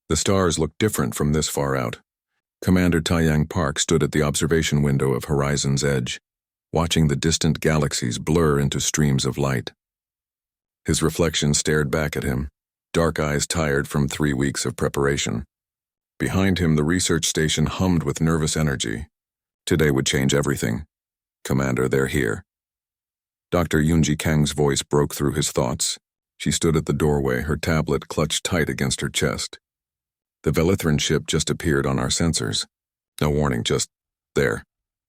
The stars looked different from this far out. Commander Taiyang Park stood at the observation window of Horizon's edge, watching the distant galaxies blur into streams of light. His reflection stared back at him, dark eyes tired from 3 weeks of preparation. Behind him, the research station hummed with nervous energy. Today would change everything. Commander, they're here. Dr. Yunji Kang's voice broke through his thoughts. She stood at the doorway, her tablet clutched tight against her chest. The Velithran ship just appeared on our sensors. No warning, just there.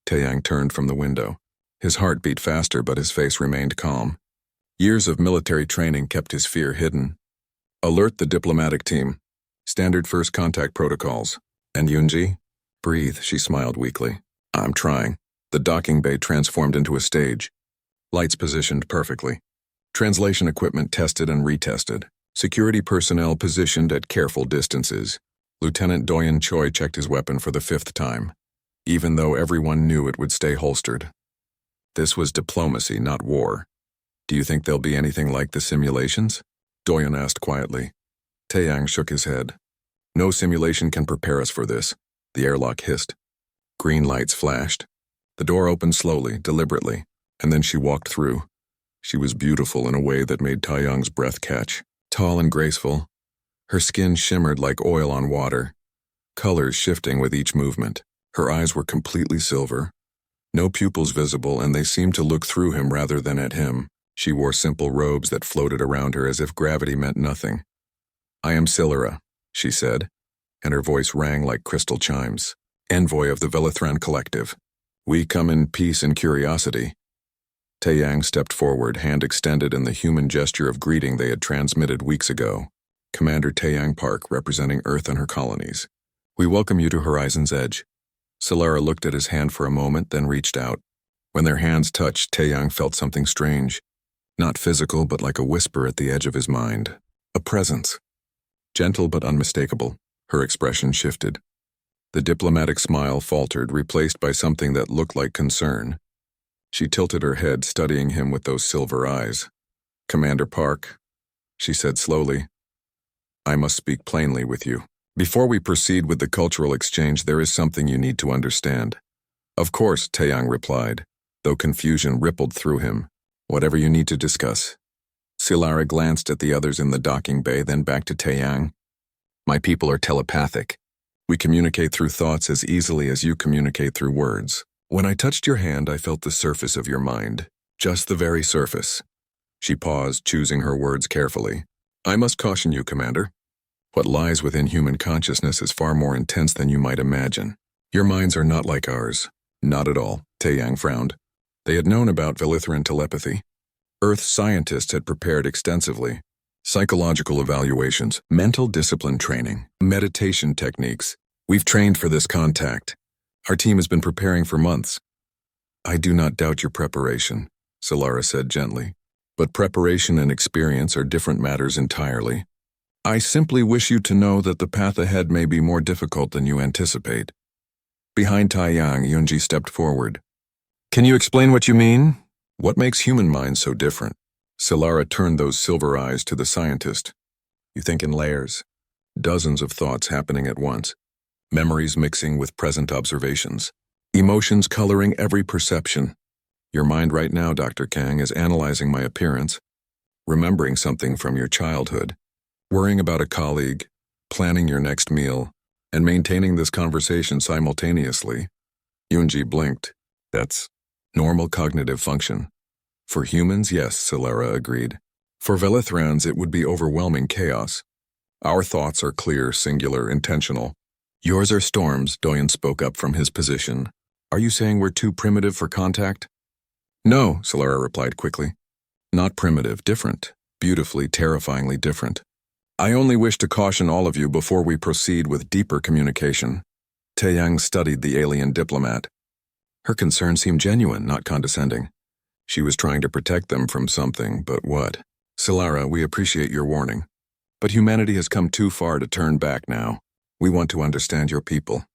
Taeyang turned from the window. His heart beat faster, but his face remained calm. Years of military training kept his fear hidden. Alert the diplomatic team. Standard first contact protocols. And Yunji? Breathe, she smiled weakly. I'm trying. The docking bay transformed into a stage. Lights positioned perfectly. Translation equipment tested and retested. Security personnel positioned at careful distances. Lieutenant Doyen Choi checked his weapon for the 5th time, even though everyone knew it would stay holstered. This was diplomacy, not war. Do you think there'll be anything like the simulations? Doyen asked quietly. Taeyang shook his head. No simulation can prepare us for this, the airlock hissed. Green lights flashed. The door opened slowly, deliberately, and then she walked through. She was beautiful in a way that made Taeyang's breath catch. Tall and graceful, her skin shimmered like oil on water, colors shifting with each movement. Her eyes were completely silver, no pupils visible, and they seemed to look through him rather than at him. She wore simple robes that floated around her as if gravity meant nothing. I am Silera, she said, and her voice rang like crystal chimes. Envoy of the Velithran Collective. We come in peace and curiosity. Taeyang stepped forward, hand extended in the human gesture of greeting they had transmitted weeks ago. Commander Taeyang Park, representing Earth and her colonies. We welcome you to Horizon's Edge. Silera looked at his hand for a moment, then reached out. When their hands touched, Taeyang felt something strange. Not physical, but like a whisper at the edge of his mind. A presence. Gentle but unmistakable, her expression shifted. The diplomatic smile faltered, replaced by something that looked like concern. She tilted her head, studying him with those silver eyes. Commander Park, she said slowly, I must speak plainly with you. Before we proceed with the cultural exchange, there is something you need to understand. Of course, Taeyang replied, though confusion rippled through him. Whatever you need to discuss. Silera glanced at the others in the docking bay, then back to Taeyang. My people are telepathic. We communicate through thoughts as easily as you communicate through words. When I touched your hand, I felt the surface of your mind. Just the very surface. She paused, choosing her words carefully. I must caution you, Commander. What lies within human consciousness is far more intense than you might imagine. Your minds are not like ours. Not at all, Taeyang frowned. They had known about Velithran telepathy. Earth scientists had prepared extensively. Psychological evaluations, mental discipline training, meditation techniques. We've trained for this contact. Our team has been preparing for months. I do not doubt your preparation, Silera said gently. But preparation and experience are different matters entirely. I simply wish you to know that the path ahead may be more difficult than you anticipate. Behind Taeyang, Yunji stepped forward. Can you explain what you mean? What makes human minds so different? Silera turned those silver eyes to the scientist. You think in layers. Dozens of thoughts happening at once. Memories mixing with present observations. Emotions coloring every perception. Your mind right now, Dr. Kang, is analyzing my appearance, remembering something from your childhood, worrying about a colleague, planning your next meal, and maintaining this conversation simultaneously. Yunji blinked. That's normal cognitive function. For humans, yes, Silera agreed. For Velithrans, it would be overwhelming chaos. Our thoughts are clear, singular, intentional. Yours are storms, Doyen spoke up from his position. Are you saying we're too primitive for contact? No, Silera replied quickly. Not primitive, different. Beautifully, terrifyingly different. I only wish to caution all of you before we proceed with deeper communication. Taeyang studied the alien diplomat. Her concern seemed genuine, not condescending. She was trying to protect them from something, but what? Silera, we appreciate your warning. But humanity has come too far to turn back now. We want to understand your people.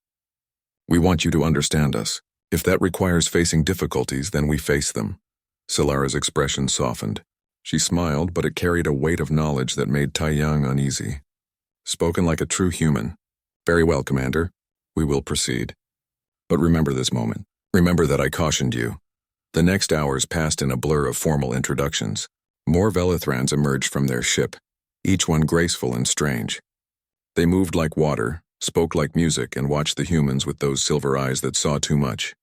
We want you to understand us. If that requires facing difficulties, then we face them. Silera's expression softened. She smiled, but it carried a weight of knowledge that made Taeyang uneasy. spoken like a true human. Very well, Commander. We will proceed. But remember this moment. Remember that I cautioned you. The next hours passed in a blur of formal introductions. More Velithrans emerged from their ship, each one graceful and strange. They moved like water, spoke like music, and watched the humans with those silver eyes that saw too much.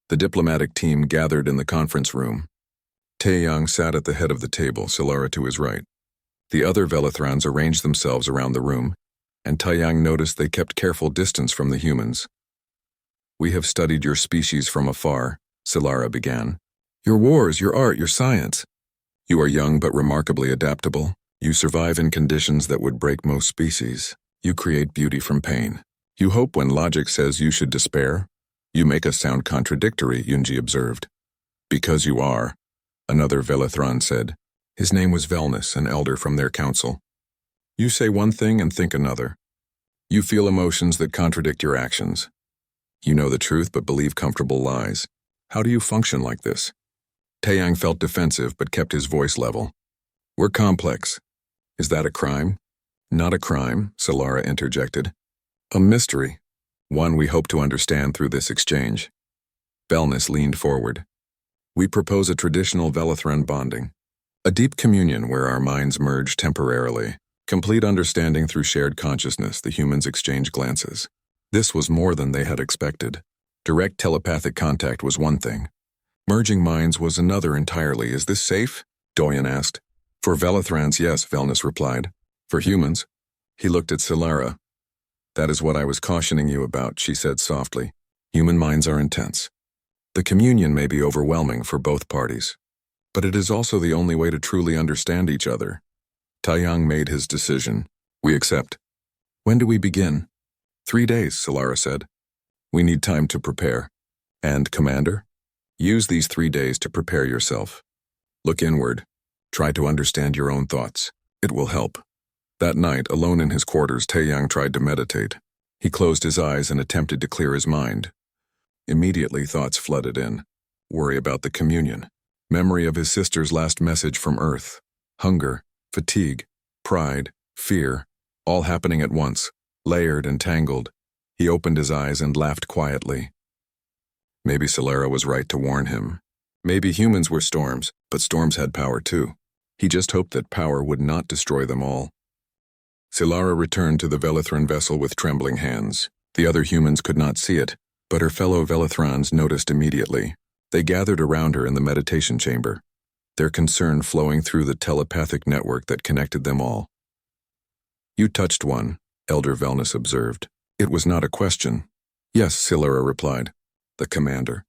The diplomatic team gathered in the conference room. Taeyang sat at the head of the table, Solara to his right. The other Velithrans arranged themselves around the room, and Taeyang noticed they kept careful distance from the humans. We have studied your species from afar, Solara began. Your wars, your art, your science. You are young but remarkably adaptable. You survive in conditions that would break most species. You create beauty from pain. You hope when logic says you should despair. You make us sound contradictory, Yunji observed. Because you are, another Velithran said. His name was Velnus, an elder from their council. You say one thing and think another. You feel emotions that contradict your actions. You know the truth but believe comfortable lies. How do you function like this? Taeyang felt defensive but kept his voice level. We're complex. Is that a crime? Not a crime, Solara interjected. A mystery. One we hope to understand through this exchange. Velnus leaned forward. We propose a traditional Velithran bonding. A deep communion where our minds merge temporarily. Complete understanding through shared consciousness, the humans exchange glances. This was more than they had expected. Direct telepathic contact was one thing. Merging minds was another entirely. Is this safe? Doyen asked. For Velithrans, yes, Velnus replied. For humans? He looked at Solara. That is what I was cautioning you about, she said softly. Human minds are intense. The communion may be overwhelming for both parties. But it is also the only way to truly understand each other. Taeyang made his decision. We accept. When do we begin? 3 days, Solara said. We need time to prepare. And, Commander? Use these 3 days to prepare yourself. Look inward. Try to understand your own thoughts. It will help. That night, alone in his quarters, Taeyang tried to meditate. He closed his eyes and attempted to clear his mind. Immediately, thoughts flooded in. Worry about the communion. Memory of his sister's last message from Earth. Hunger, fatigue, pride, fear, all happening at once, layered and tangled. He opened his eyes and laughed quietly. Maybe Solara was right to warn him. Maybe humans were storms, but storms had power too. He just hoped that power would not destroy them all. Solara returned to the Velithran vessel with trembling hands. The other humans could not see it, but her fellow Velithrans noticed immediately. They gathered around her in the meditation chamber, their concern flowing through the telepathic network that connected them all. You touched one, Elder Velnus observed. It was not a question. Yes, Solara replied. The commander.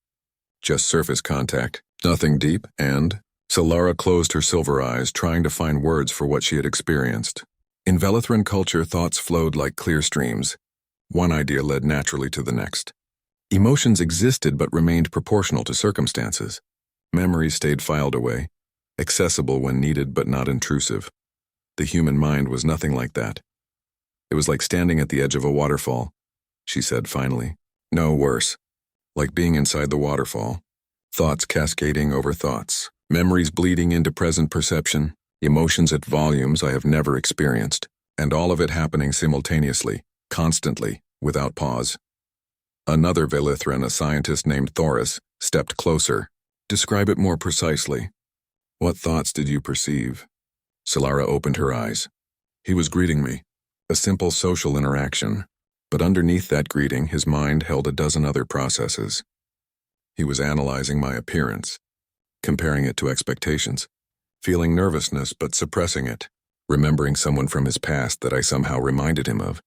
Just surface contact, nothing deep, and... Solara closed her silver eyes, trying to find words for what she had experienced. In Velithran culture, thoughts flowed like clear streams. One idea led naturally to the next. Emotions existed but remained proportional to circumstances. Memories stayed filed away, accessible when needed but not intrusive. The human mind was nothing like that. It was like standing at the edge of a waterfall, she said finally. No, worse. Like being inside the waterfall. Thoughts cascading over thoughts. Memories bleeding into present perception. Emotions at volumes I have never experienced. And all of it happening simultaneously, constantly, without pause. Another Velithran, a scientist named Thoris, stepped closer. Describe it more precisely. What thoughts did you perceive? Solara opened her eyes. He was greeting me. A simple social interaction. But underneath that greeting, his mind held a dozen other processes. He was analyzing my appearance, comparing it to expectations, feeling nervousness but suppressing it, remembering someone from his past that I somehow reminded him of,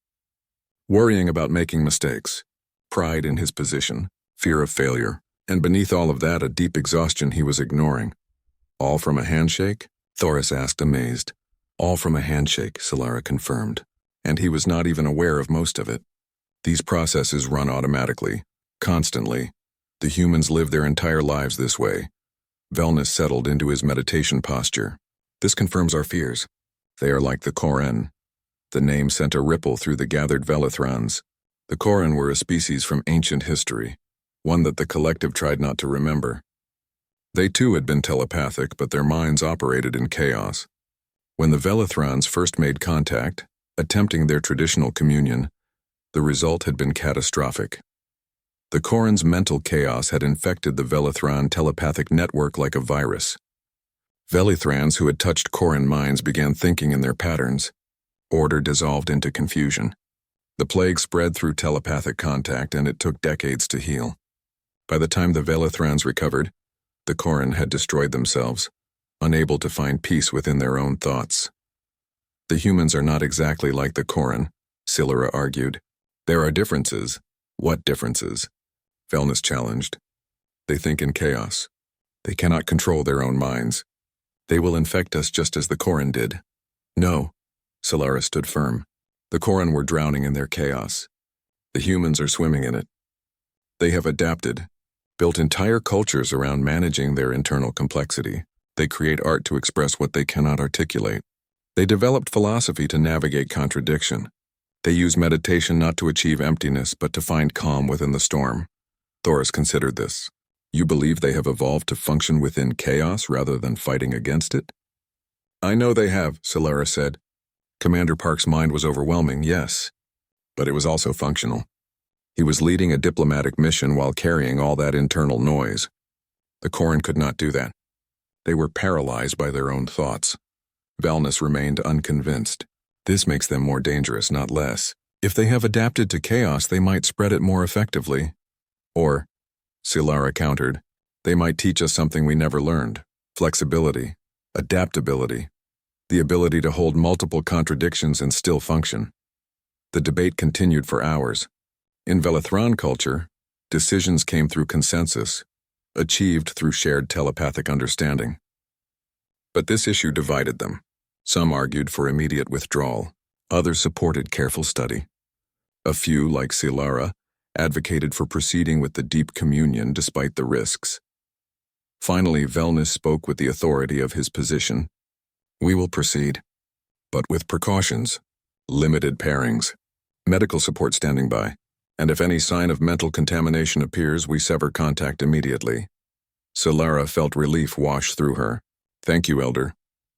worrying about making mistakes, pride in his position, fear of failure, and beneath all of that a deep exhaustion he was ignoring. All from a handshake? Thoris asked, amazed. All from a handshake, Solara confirmed. And he was not even aware of most of it. These processes run automatically, constantly. The humans live their entire lives this way. Velnus settled into his meditation posture. This confirms our fears. They are like the Koren. The name sent a ripple through the gathered Velithrans. The Koren were a species from ancient history, one that the collective tried not to remember. They too had been telepathic, but their minds operated in chaos. When the Velithrans first made contact, attempting their traditional communion. The result had been catastrophic. The Koran's mental chaos had infected the Velithran telepathic network like a virus. Velithrans who had touched Koran minds began thinking in their patterns. Order dissolved into confusion. The plague spread through telepathic contact, and it took decades to heal. By the time the Velithrans recovered, the Koran had destroyed themselves, unable to find peace within their own thoughts. The humans are not exactly like the Koran, Silura argued. There are differences. What differences? Velnus challenged. They think in chaos. They cannot control their own minds. They will infect us just as the Koran did. No, Solara stood firm. The Koran were drowning in their chaos. The humans are swimming in it. They have adapted, built entire cultures around managing their internal complexity. They create art to express what they cannot articulate. They developed philosophy to navigate contradiction. They use meditation not to achieve emptiness, but to find calm within the storm. Thoris considered this. You believe they have evolved to function within chaos rather than fighting against it? I know they have, Solara said. Commander Park's mind was overwhelming, yes, but it was also functional. He was leading a diplomatic mission while carrying all that internal noise. The Koran could not do that. They were paralyzed by their own thoughts. Velnus remained unconvinced. This makes them more dangerous, not less. If they have adapted to chaos, they might spread it more effectively. Or, Silara countered, they might teach us something we never learned. Flexibility, adaptability, the ability to hold multiple contradictions and still function. The debate continued for hours. In Velithran culture, decisions came through consensus, achieved through shared telepathic understanding. But this issue divided them. Some argued for immediate withdrawal. Others supported careful study. A few, like Silara, advocated for proceeding with the deep communion despite the risks. Finally, Velnus spoke with the authority of his position. We will proceed, but with precautions, limited pairings, medical support standing by, and if any sign of mental contamination appears, we sever contact immediately. Solara felt relief wash through her. Thank you, Elder.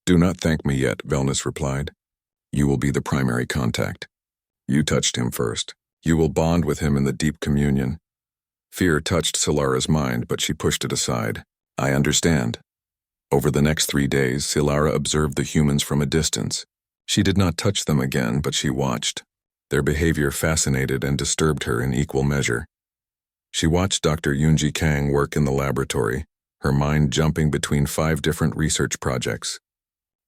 Do not thank me yet, Velnus replied. You will be the primary contact. You touched him first. You will bond with him in the deep communion. Fear touched Solara's mind, but she pushed it aside. I understand. Over the next 3 days, Solara observed the humans from a distance. She did not touch them again, but she watched. Their behavior fascinated and disturbed her in equal measure. She watched Dr. Yunji Kang work in the laboratory, her mind jumping between 5 different research projects.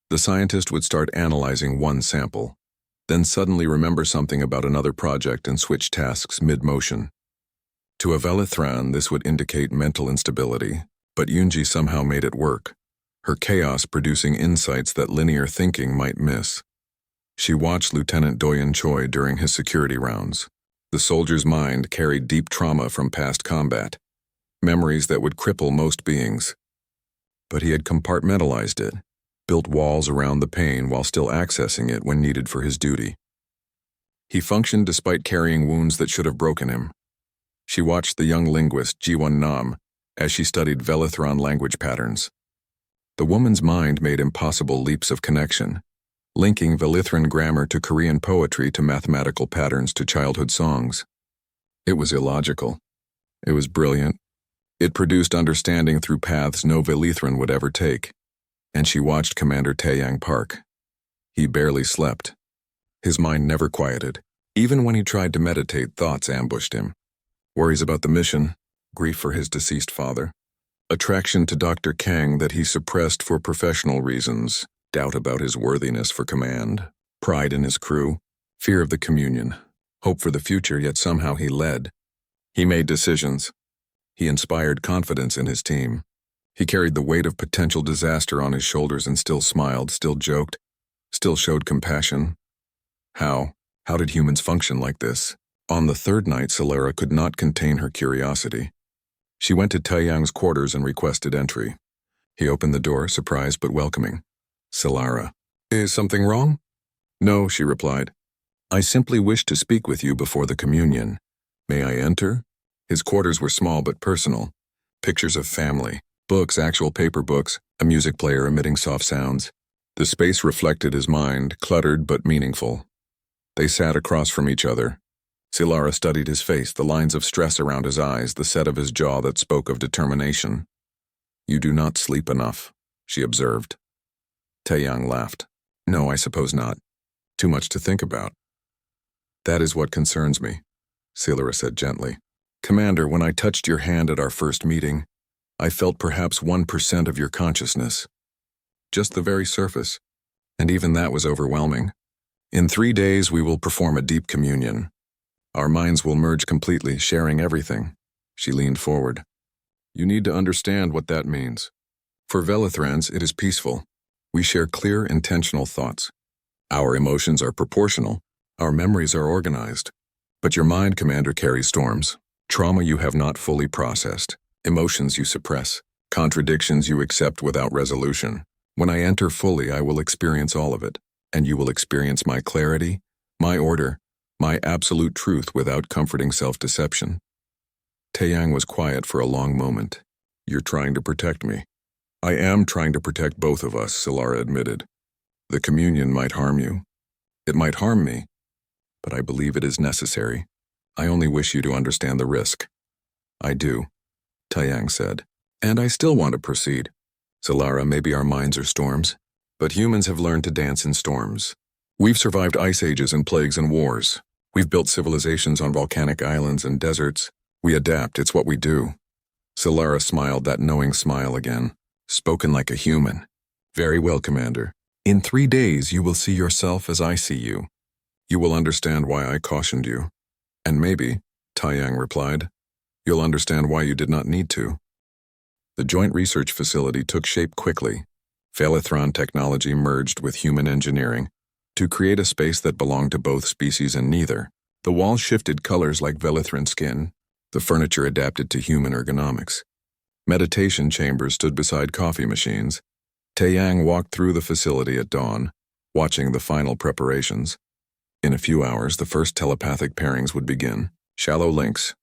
The scientist would start analyzing one sample, then suddenly remember something about another project and switch tasks mid-motion. To a Velithran, this would indicate mental instability, but Yunji somehow made it work, her chaos producing insights that linear thinking might miss. She watched Lieutenant Doyen Choi during his security rounds. The soldier's mind carried deep trauma from past combat, memories that would cripple most beings. But he had compartmentalized it, built walls around the pain while still accessing it when needed for his duty. He functioned despite carrying wounds that should have broken him. She watched the young linguist Jiwon Nam as she studied Velithran language patterns. The woman's mind made impossible leaps of connection, linking Velithran grammar to Korean poetry to mathematical patterns to childhood songs. It was illogical. It was brilliant. It produced understanding through paths no Velithran would ever take. And she watched Commander Taeyang Park. He barely slept. His mind never quieted. Even when he tried to meditate, thoughts ambushed him. Worries about the mission, grief for his deceased father, attraction to Dr. Kang that he suppressed for professional reasons, doubt about his worthiness for command, pride in his crew, fear of the communion, hope for the future, yet somehow he led. He made decisions. He inspired confidence in his team. He carried the weight of potential disaster on his shoulders and still smiled, still joked, still showed compassion. How did humans function like this? On the 3rd night, Solara could not contain her curiosity. She went to Taeyang's quarters and requested entry. He opened the door, surprised but welcoming. Solara, is something wrong? No, she replied. I simply wish to speak with you before the communion. May I enter? His quarters were small but personal. Pictures of family. Books, actual paper books, a music player emitting soft sounds. The space reflected his mind, cluttered but meaningful. They sat across from each other. Solara studied his face, the lines of stress around his eyes, the set of his jaw that spoke of determination. "You do not sleep enough," she observed. Taeyang laughed. "No, I suppose not. Too much to think about." "That is what concerns me," Solara said gently. "Commander, when I touched your hand at our first meeting, I felt perhaps 1% of your consciousness. Just the very surface. And even that was overwhelming. In 3 days, we will perform a deep communion. Our minds will merge completely, sharing everything." She leaned forward. "You need to understand what that means. For Velithrans, it is peaceful. We share clear, intentional thoughts. Our emotions are proportional. Our memories are organized. But your mind, Commander, carries storms. Trauma you have not fully processed. Emotions you suppress. Contradictions you accept without resolution. When I enter fully, I will experience all of it. And you will experience my clarity, my order, my absolute truth without comforting self-deception." Taeyang was quiet for a long moment. "You're trying to protect me." "I am trying to protect both of us," Solara admitted. "The communion might harm you. It might harm me, but I believe it is necessary. I only wish you to understand the risk." "I do," Taeyang said. "And I still want to proceed." "Solara, maybe our minds are storms, but humans have learned to dance in storms. We've survived ice ages and plagues and wars. We've built civilizations on volcanic islands and deserts. We adapt, it's what we do." Solara smiled that knowing smile again. "Spoken like a human." "Very well, Commander. In 3 days you will see yourself as I see you. You will understand why I cautioned you. And maybe," Taeyang replied, "you'll understand why you did not need to." The joint research facility took shape quickly. Velithran technology merged with human engineering to create a space that belonged to both species and neither. The walls shifted colors like Velithran skin. The furniture adapted to human ergonomics. Meditation chambers stood beside coffee machines. Taeyang walked through the facility at dawn, watching the final preparations. In a few hours, the first telepathic pairings would begin. Shallow links.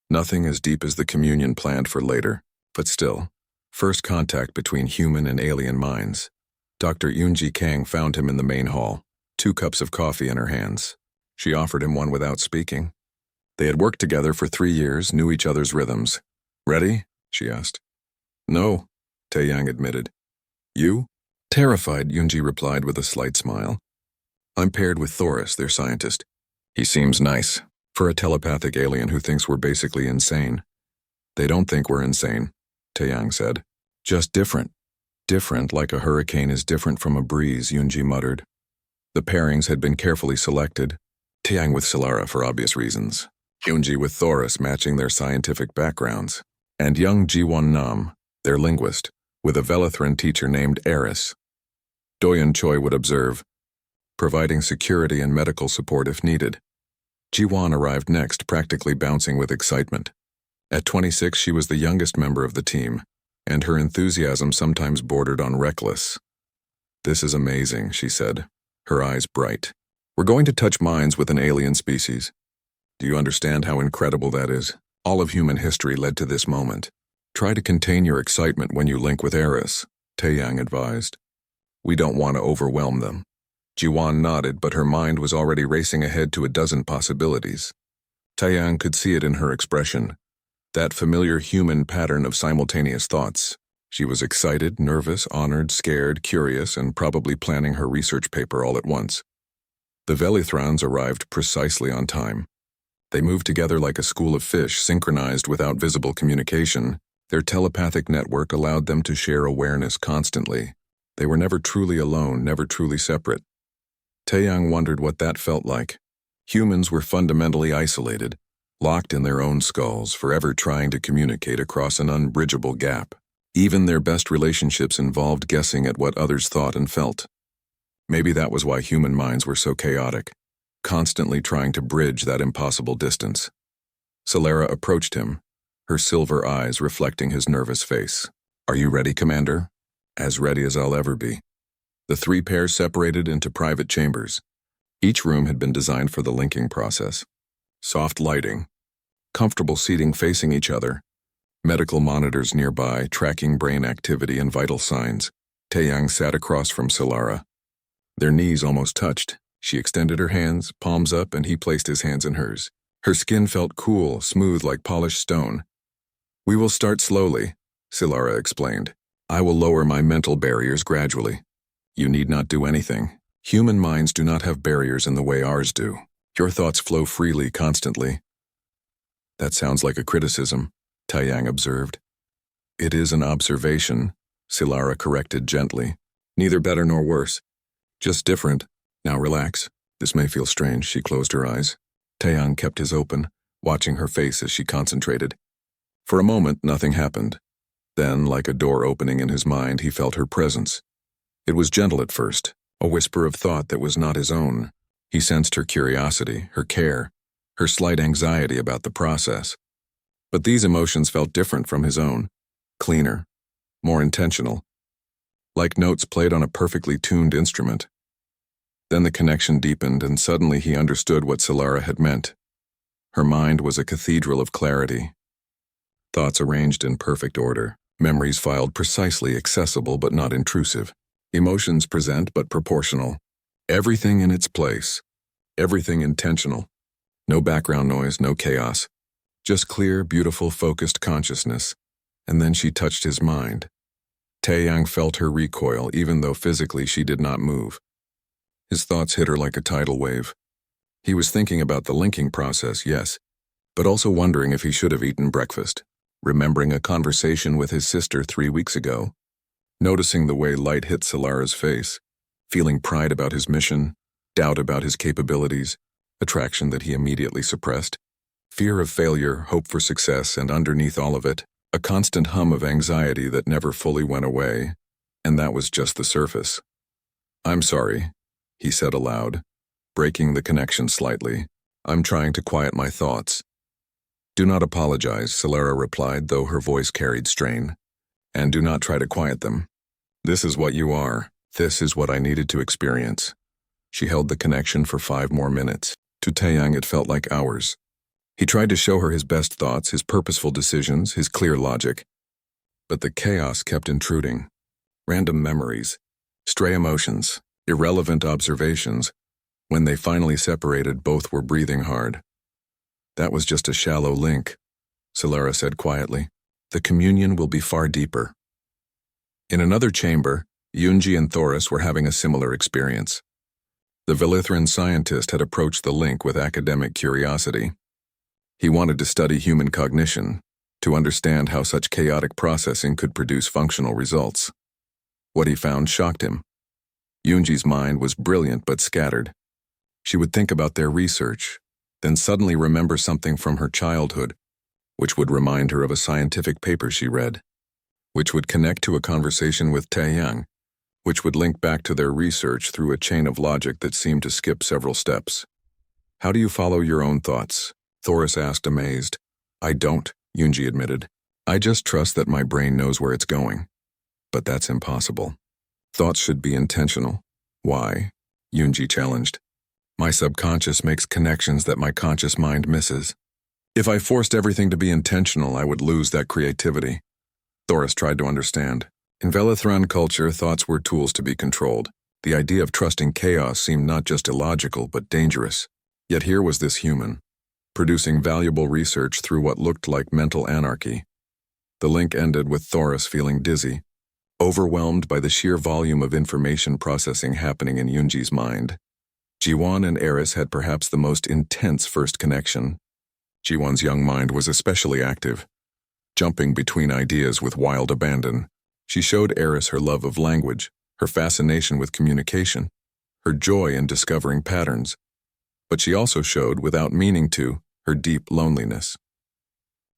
Nothing as deep as the communion planned for later, but still, first contact between human and alien minds. Dr. Yunji Kang found him in the main hall, 2 cups of coffee in her hands. She offered him one without speaking. They had worked together for 3 years, knew each other's rhythms. "Ready?" she asked. "No," Taeyang admitted. "You?" "Terrified," Yunji replied with a slight smile. "I'm paired with Thoris, their scientist. He seems nice, for a telepathic alien who thinks we're basically insane." "They don't think we're insane," Taeyang said. "Just different." "Different, like a hurricane is different from a breeze," Yunji muttered. The pairings had been carefully selected. Taeyang with Solara for obvious reasons. Yunji with Thoris matching their scientific backgrounds. And young Jiwon Nam, their linguist, with a Velithran teacher named Eris. Doyeon Choi would observe, providing security and medical support if needed. Jiwon arrived next, practically bouncing with excitement. At 26, she was the youngest member of the team, and her enthusiasm sometimes bordered on reckless. "This is amazing," she said, her eyes bright. "We're going to touch minds with an alien species. Do you understand how incredible that is? All of human history led to this moment. Try to contain your excitement when you link with Eris," Taeyang advised. "We don't want to overwhelm them." Jiwon nodded, but her mind was already racing ahead to a dozen possibilities. Taeyang could see it in her expression. That familiar human pattern of simultaneous thoughts. She was excited, nervous, honored, scared, curious, and probably planning her research paper all at once. The Velithrans arrived precisely on time. They moved together like a school of fish, synchronized without visible communication. Their telepathic network allowed them to share awareness constantly. They were never truly alone, never truly separate. Taeyang wondered what that felt like. Humans were fundamentally isolated, locked in their own skulls, forever trying to communicate across an unbridgeable gap. Even their best relationships involved guessing at what others thought and felt. Maybe that was why human minds were so chaotic, constantly trying to bridge that impossible distance. Solara approached him, her silver eyes reflecting his nervous face. "Are you ready, Commander?" "As ready as I'll ever be." The 3 pairs separated into private chambers. Each room had been designed for the linking process. Soft lighting, comfortable seating facing each other, medical monitors nearby tracking brain activity and vital signs. Taeyang sat across from Solara. Their knees almost touched. She extended her hands, palms up, and he placed his hands in hers. Her skin felt cool, smooth like polished stone. "We will start slowly," Silara explained. "I will lower my mental barriers gradually. You need not do anything. Human minds do not have barriers in the way ours do. Your thoughts flow freely, constantly." "That sounds like a criticism," Taiyang observed. "It is an observation," Silara corrected gently. "Neither better nor worse. Just different. Now relax. This may feel strange." She closed her eyes. Taiyang kept his open, watching her face as she concentrated. For a moment, nothing happened. Then, like a door opening in his mind, he felt her presence. It was gentle at first, a whisper of thought that was not his own. He sensed her curiosity, her care, her slight anxiety about the process. But these emotions felt different from his own, cleaner, more intentional, like notes played on a perfectly tuned instrument. Then the connection deepened, and suddenly he understood what Silara had meant. Her mind was a cathedral of clarity. Thoughts arranged in perfect order, memories filed precisely, accessible but not intrusive, emotions present but proportional. Everything in its place, everything intentional. No background noise, no chaos. Just clear, beautiful, focused consciousness. And then she touched his mind. Taiyang felt her recoil, even though physically she did not move. His thoughts hit her like a tidal wave. He was thinking about the linking process, yes, but also wondering if he should have eaten breakfast, remembering a conversation with his sister 3 weeks ago, noticing the way light hit Silara's face, feeling pride about his mission, doubt about his capabilities, attraction that he immediately suppressed, fear of failure, hope for success, and underneath all of it, a constant hum of anxiety that never fully went away, and that was just the surface. "I'm sorry," he said aloud, breaking the connection slightly. "I'm trying to quiet my thoughts." "Do not apologize," Silara replied, though her voice carried strain. "And do not try to quiet them. This is what you are. This is what I needed to experience." She held the connection for 5 more minutes. To Taiyang it felt like hours. He tried to show her his best thoughts, his purposeful decisions, his clear logic. But the chaos kept intruding. Random memories, stray emotions, irrelevant observations. When they finally separated, both were breathing hard. "That was just a shallow link," Silara said quietly. "The communion will be far deeper." In another chamber, Yunji and Thoris were having a similar experience. The Velithran scientist had approached the link with academic curiosity. He wanted to study human cognition, to understand how such chaotic processing could produce functional results. What he found shocked him. Yunji's mind was brilliant but scattered. She would think about their research, then suddenly remember something from her childhood, which would remind her of a scientific paper she read, which would connect to a conversation with Taiyang, which would link back to their research through a chain of logic that seemed to skip several steps. "How do you follow your own thoughts?" Thoris asked, amazed. "I don't," Yunji admitted. "I just trust that my brain knows where it's going." "But that's impossible. Thoughts should be intentional." "Why?" Yunji challenged. "My subconscious makes connections that my conscious mind misses. If I forced everything to be intentional, I would lose that creativity." Thoris tried to understand. In Velithran culture, thoughts were tools to be controlled. The idea of trusting chaos seemed not just illogical, but dangerous. Yet here was this human, producing valuable research through what looked like mental anarchy. The link ended with Thoris feeling dizzy, overwhelmed by the sheer volume of information processing happening in Yunji's mind. Jiwon and Eris had perhaps the most intense first connection. Jiwon's young mind was especially active, jumping between ideas with wild abandon. She showed Eris her love of language, her fascination with communication, her joy in discovering patterns. But she also showed, without meaning to, her deep loneliness.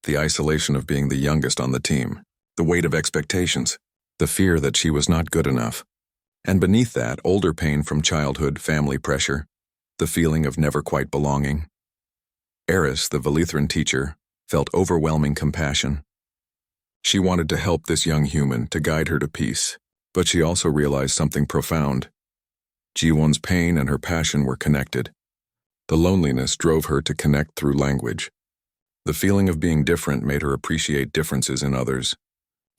The isolation of being the youngest on the team, the weight of expectations, the fear that she was not good enough. And beneath that, older pain from childhood, family pressure, the feeling of never quite belonging. Eris, the Velithran teacher, felt overwhelming compassion. She wanted to help this young human, to guide her to peace, but she also realized something profound. Jiwon's pain and her passion were connected. The loneliness drove her to connect through language. The feeling of being different made her appreciate differences in others.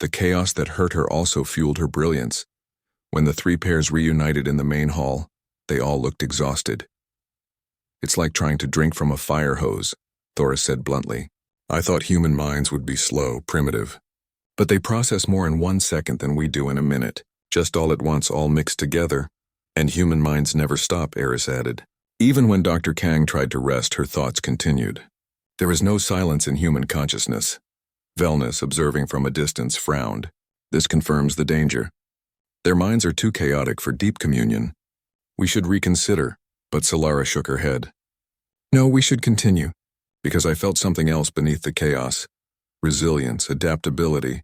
The chaos that hurt her also fueled her brilliance. When the 3 pairs reunited in the main hall, They all looked exhausted. "It's like trying to drink from a fire hose," Thoris said bluntly. "I thought human minds would be slow, primitive. But they process more in 1 second than we do in a minute, just all at once, all mixed together. And human minds never stop," Eris added. Even when Dr. Kang tried to rest, her thoughts continued. "There is no silence in human consciousness." Velnus, observing from a distance, frowned. "This confirms the danger. Their minds are too chaotic for deep communion. We should reconsider," but Solara shook her head. "No, we should continue, because I felt something else beneath the chaos. Resilience, adaptability.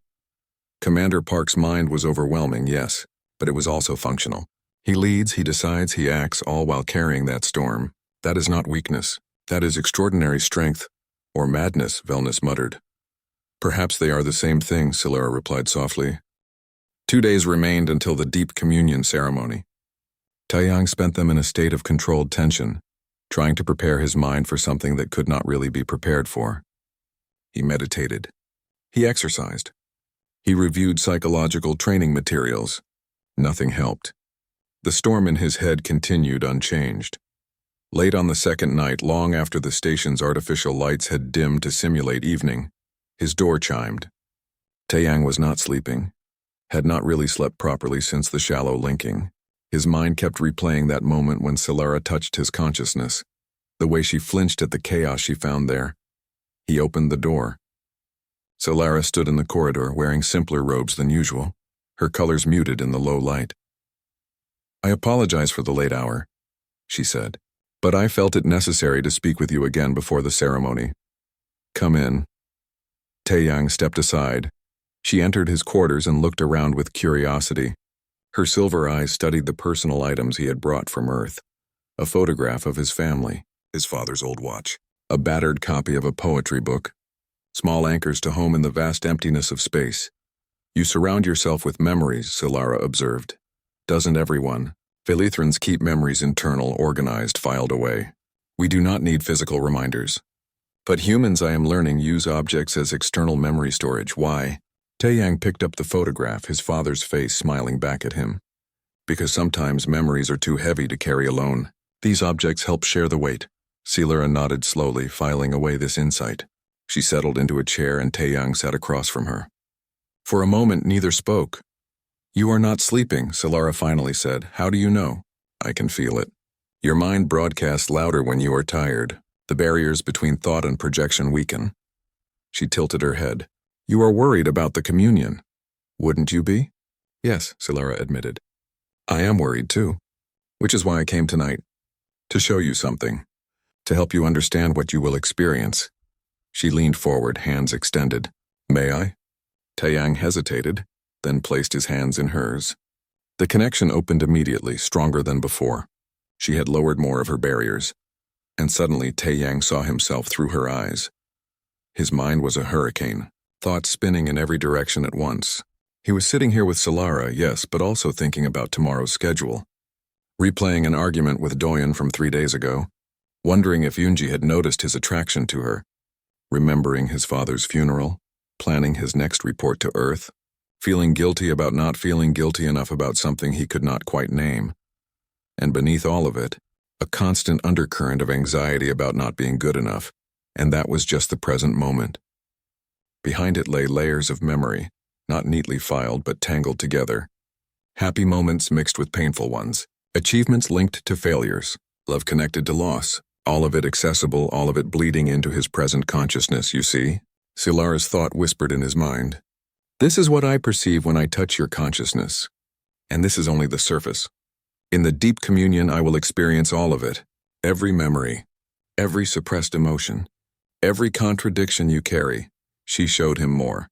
Commander Park's mind was overwhelming, yes, but it was also functional. He leads, he decides, he acts, all while carrying that storm. That is not weakness. That is extraordinary strength. Or madness," Velnus muttered. "Perhaps they are the same thing," Solara replied softly. 2 days remained until the deep communion ceremony. Taiyang spent them in a state of controlled tension, trying to prepare his mind for something that could not really be prepared for. He meditated. He exercised. He reviewed psychological training materials. Nothing helped. The storm in his head continued unchanged. Late on the second night, long after the station's artificial lights had dimmed to simulate evening, his door chimed. Taiyang was not sleeping, had not really slept properly since the shallow linking. His mind kept replaying that moment when Solara touched his consciousness, the way she flinched at the chaos she found there. He opened the door. Solara stood in the corridor wearing simpler robes than usual, her colors muted in the low light. "I apologize for the late hour," she said, "but I felt it necessary to speak with you again before the ceremony. Come in." Taiyang stepped aside. She entered his quarters and looked around with curiosity. Her silver eyes studied the personal items he had brought from Earth. A photograph of his family, his father's old watch, a battered copy of a poetry book, small anchors to home in the vast emptiness of space. "You surround yourself with memories," Solara observed. "Doesn't everyone? Philithrans keep memories internal, organized, filed away. We do not need physical reminders. But humans, I am learning, use objects as external memory storage. Why?" Taiyang picked up the photograph, his father's face smiling back at him. "Because sometimes memories are too heavy to carry alone. These objects help share the weight." Solara nodded slowly, filing away this insight. She settled into a chair and Taiyang sat across from her. For a moment, neither spoke. "You are not sleeping," Solara finally said. "How do you know?" "I can feel it. Your mind broadcasts louder when you are tired. The barriers between thought and projection weaken." She tilted her head. "You are worried about the communion. Wouldn't you be?" "Yes," Solara admitted. "I am worried too. Which is why I came tonight. To show you something. To help you understand what you will experience." She leaned forward, hands extended. "May I?" Taiyang hesitated, then placed his hands in hers. The connection opened immediately, stronger than before. She had lowered more of her barriers. And suddenly Taiyang saw himself through her eyes. His mind was a hurricane, thoughts spinning in every direction at once. He was sitting here with Solara, yes, but also thinking about tomorrow's schedule. Replaying an argument with Doyen from 3 days ago, wondering if Yunji had noticed his attraction to her, remembering his father's funeral, planning his next report to Earth, feeling guilty about not feeling guilty enough about something he could not quite name. And beneath all of it, a constant undercurrent of anxiety about not being good enough, and that was just the present moment. Behind it lay layers of memory, not neatly filed but tangled together. Happy moments mixed with painful ones, achievements linked to failures, love connected to loss, all of it accessible, all of it bleeding into his present consciousness, you see? Solara's thought whispered in his mind. "This is what I perceive when I touch your consciousness. And this is only the surface. In the deep communion I will experience all of it, every memory, every suppressed emotion, every contradiction you carry." She showed him more.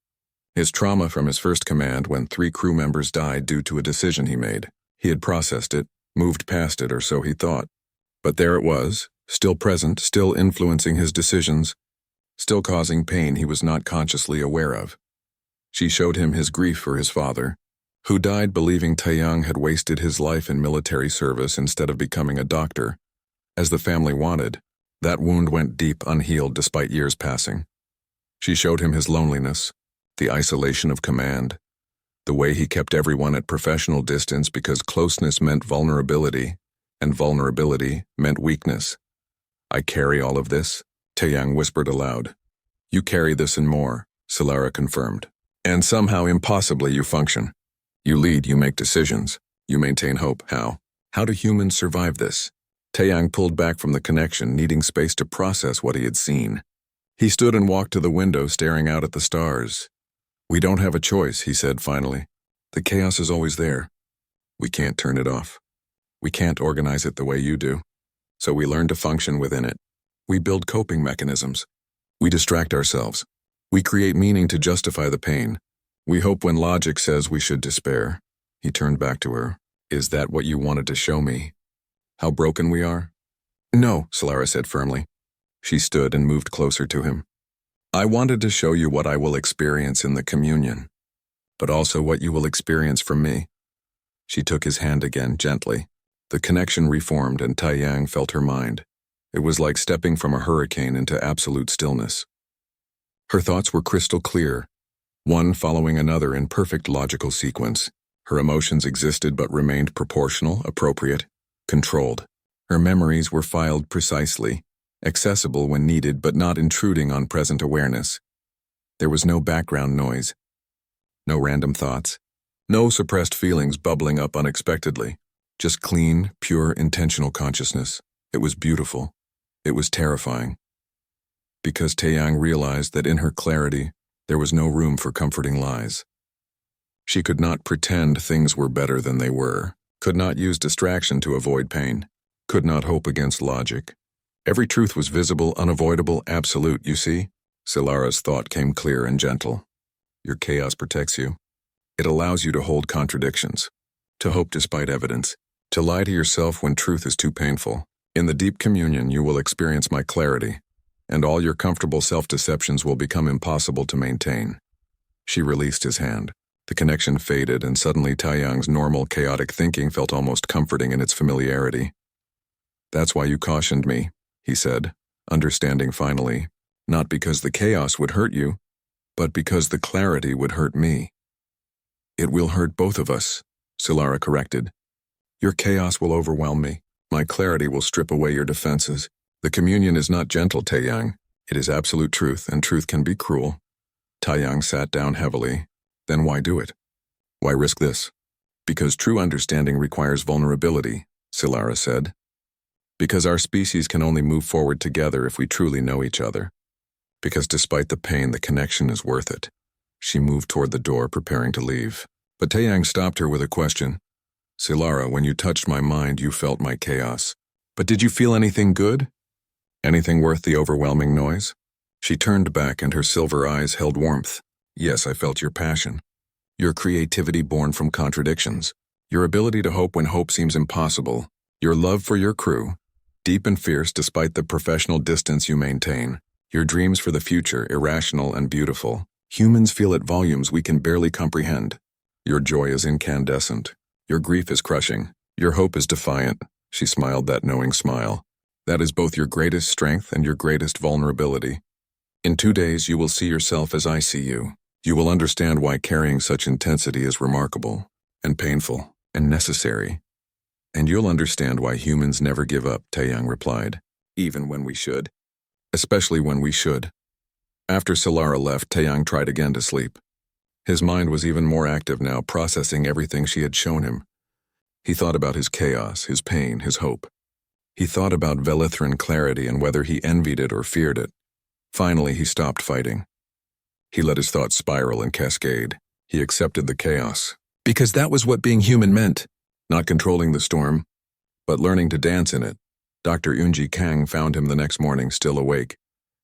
His trauma from his first command when 3 crew members died due to a decision he made. He had processed it, moved past it, or so he thought. But there it was, still present, still influencing his decisions, still causing pain he was not consciously aware of. She showed him his grief for his father, who died believing Taiyang had wasted his life in military service instead of becoming a doctor, as the family wanted. That wound went deep, unhealed despite years passing. She showed him his loneliness, the isolation of command, the way he kept everyone at professional distance because closeness meant vulnerability, and vulnerability meant weakness. I carry all of this, Taeyang whispered aloud. You carry this and more, Solara confirmed. And somehow impossibly you function. You lead, you make decisions, you maintain hope. How? How do humans survive this? Taeyang pulled back from the connection, needing space to process what he had seen. He stood and walked to the window, staring out at the stars. We don't have a choice, he said finally. The chaos is always there. We can't turn it off. We can't organize it the way you do. So we learn to function within it. We build coping mechanisms. We distract ourselves. We create meaning to justify the pain. We hope when logic says we should despair. He turned back to her. Is that what you wanted to show me? How broken we are? No, Solara said firmly. She stood and moved closer to him. I wanted to show you what I will experience in the communion, but also what you will experience from me. She took his hand again, gently. The connection reformed and Taeyang felt her mind. It was like stepping from a hurricane into absolute stillness. Her thoughts were crystal clear, one following another in perfect logical sequence. Her emotions existed but remained proportional, appropriate, controlled. Her memories were filed precisely, accessible when needed but not intruding on present awareness. There was no background noise, no random thoughts, no suppressed feelings bubbling up unexpectedly, just clean, pure, intentional consciousness. It was beautiful. It was terrifying. Because Taeyang realized that in her clarity, there was no room for comforting lies. She could not pretend things were better than they were, could not use distraction to avoid pain, could not hope against logic. Every truth was visible, unavoidable, absolute, you see? Solara's thought came clear and gentle. Your chaos protects you. It allows you to hold contradictions, to hope despite evidence, to lie to yourself when truth is too painful. In the deep communion, you will experience my clarity, and all your comfortable self-deceptions will become impossible to maintain. She released his hand. The connection faded, and suddenly Taeyang's normal, chaotic thinking felt almost comforting in its familiarity. That's why you cautioned me, he said, understanding finally, not because the chaos would hurt you, but because the clarity would hurt me. It will hurt both of us, Solara corrected. Your chaos will overwhelm me. My clarity will strip away your defenses. The communion is not gentle, Taeyang. It is absolute truth, and truth can be cruel. Taeyang sat down heavily. Then why do it? Why risk this? Because true understanding requires vulnerability, Solara said. Because our species can only move forward together if we truly know each other. Because despite the pain, the connection is worth it. She moved toward the door, preparing to leave. But Taeyang stopped her with a question. Solara, when you touched my mind, you felt my chaos. But did you feel anything good? Anything worth the overwhelming noise? She turned back and her silver eyes held warmth. Yes, I felt your passion. Your creativity born from contradictions. Your ability to hope when hope seems impossible. Your love for your crew. Deep and fierce despite the professional distance you maintain. Your dreams for the future, irrational and beautiful. Humans feel at volumes we can barely comprehend. Your joy is incandescent. Your grief is crushing. Your hope is defiant. She smiled that knowing smile. That is both your greatest strength and your greatest vulnerability. In 2 days, you will see yourself as I see you. You will understand why carrying such intensity is remarkable, and painful, and necessary. And you'll understand why humans never give up, Taeyang replied. Even when we should. Especially when we should. After Solara left, Taeyang tried again to sleep. His mind was even more active now, processing everything she had shown him. He thought about his chaos, his pain, his hope. He thought about Velithran clarity and whether he envied it or feared it. Finally, he stopped fighting. He let his thoughts spiral and cascade. He accepted the chaos. Because that was what being human meant. Not controlling the storm, but learning to dance in it. Dr. Eunji Kang found him the next morning still awake,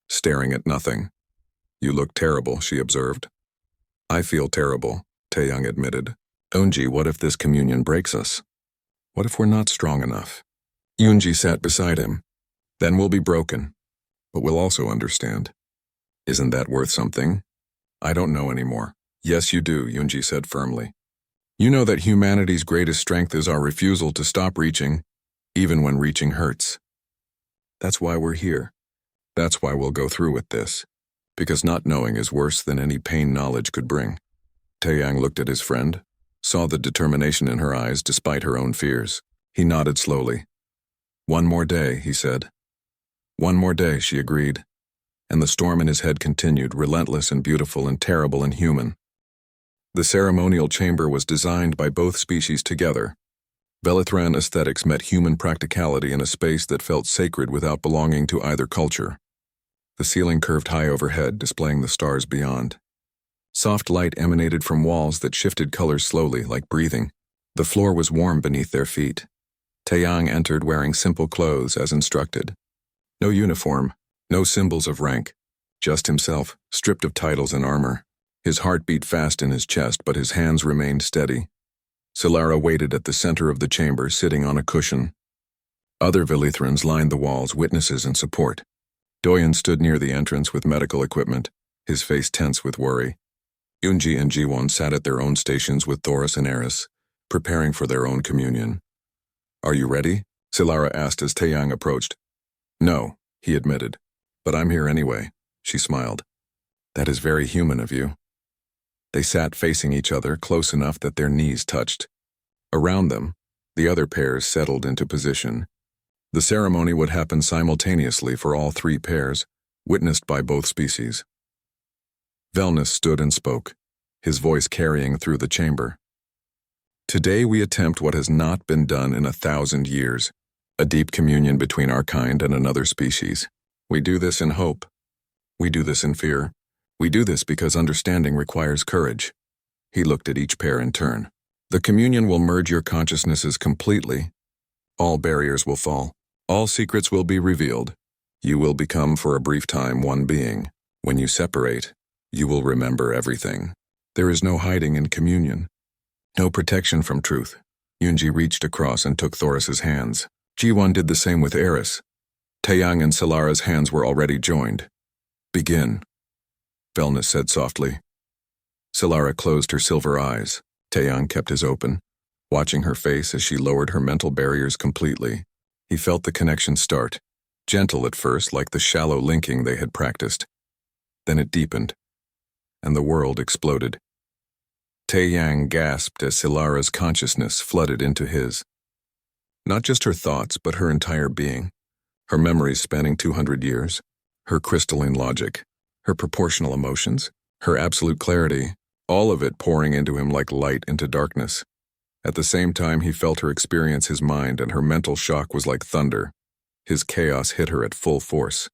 staring at nothing. You look terrible, she observed. I feel terrible, Taeyang admitted. Eunji, what if this communion breaks us? What if we're not strong enough? Eunji sat beside him. Then we'll be broken, but we'll also understand. Isn't that worth something? I don't know anymore. Yes, you do, Eunji said firmly. You know that humanity's greatest strength is our refusal to stop reaching, even when reaching hurts. That's why we're here. That's why we'll go through with this. Because not knowing is worse than any pain knowledge could bring. Taeyang looked at his friend, saw the determination in her eyes despite her own fears. He nodded slowly. One more day, he said. One more day, she agreed. And the storm in his head continued, relentless and beautiful and terrible and human. The ceremonial chamber was designed by both species together. Velithran aesthetics met human practicality in a space that felt sacred without belonging to either culture. The ceiling curved high overhead, displaying the stars beyond. Soft light emanated from walls that shifted colors slowly, like breathing. The floor was warm beneath their feet. Taeyang entered wearing simple clothes as instructed. No uniform, no symbols of rank, just himself, stripped of titles and armor. His heart beat fast in his chest, but his hands remained steady. Solara waited at the center of the chamber, sitting on a cushion. Other Velithrans lined the walls, witnesses and support. Doyen stood near the entrance with medical equipment, his face tense with worry. Yunji and Jiwon sat at their own stations with Thoris and Eris, preparing for their own communion. "Are you ready?" Solara asked as Taeyang approached. "No," he admitted. "But I'm here anyway," she smiled. "That is very human of you." They sat facing each other, close enough that their knees touched. Around them, the other pairs settled into position. The ceremony would happen simultaneously for all three pairs, witnessed by both species. Velnus stood and spoke, his voice carrying through the chamber. "Today we attempt what has not been done in 1,000 years, a deep communion between our kind and another species. We do this in hope. We do this in fear. We do this because understanding requires courage." He looked at each pair in turn. "The communion will merge your consciousnesses completely. All barriers will fall. All secrets will be revealed. You will become for a brief time one being. When you separate, you will remember everything. There is no hiding in communion. No protection from truth." Yunji reached across and took Thoris's hands. Jiwon did the same with Eris. Taeyang and Solara's hands were already joined. "Begin," Velnus said softly. Solara closed her silver eyes. Taeyang kept his open, watching her face as she lowered her mental barriers completely. He felt the connection start, gentle at first, like the shallow linking they had practiced. Then it deepened, and the world exploded. Taeyang gasped as Solara's consciousness flooded into his. Not just her thoughts, but her entire being. Her memories spanning 200 years, her crystalline logic, her proportional emotions, her absolute clarity, all of it pouring into him like light into darkness. At the same time he felt her experience his mind, and her mental shock was like thunder. His chaos hit her at full force.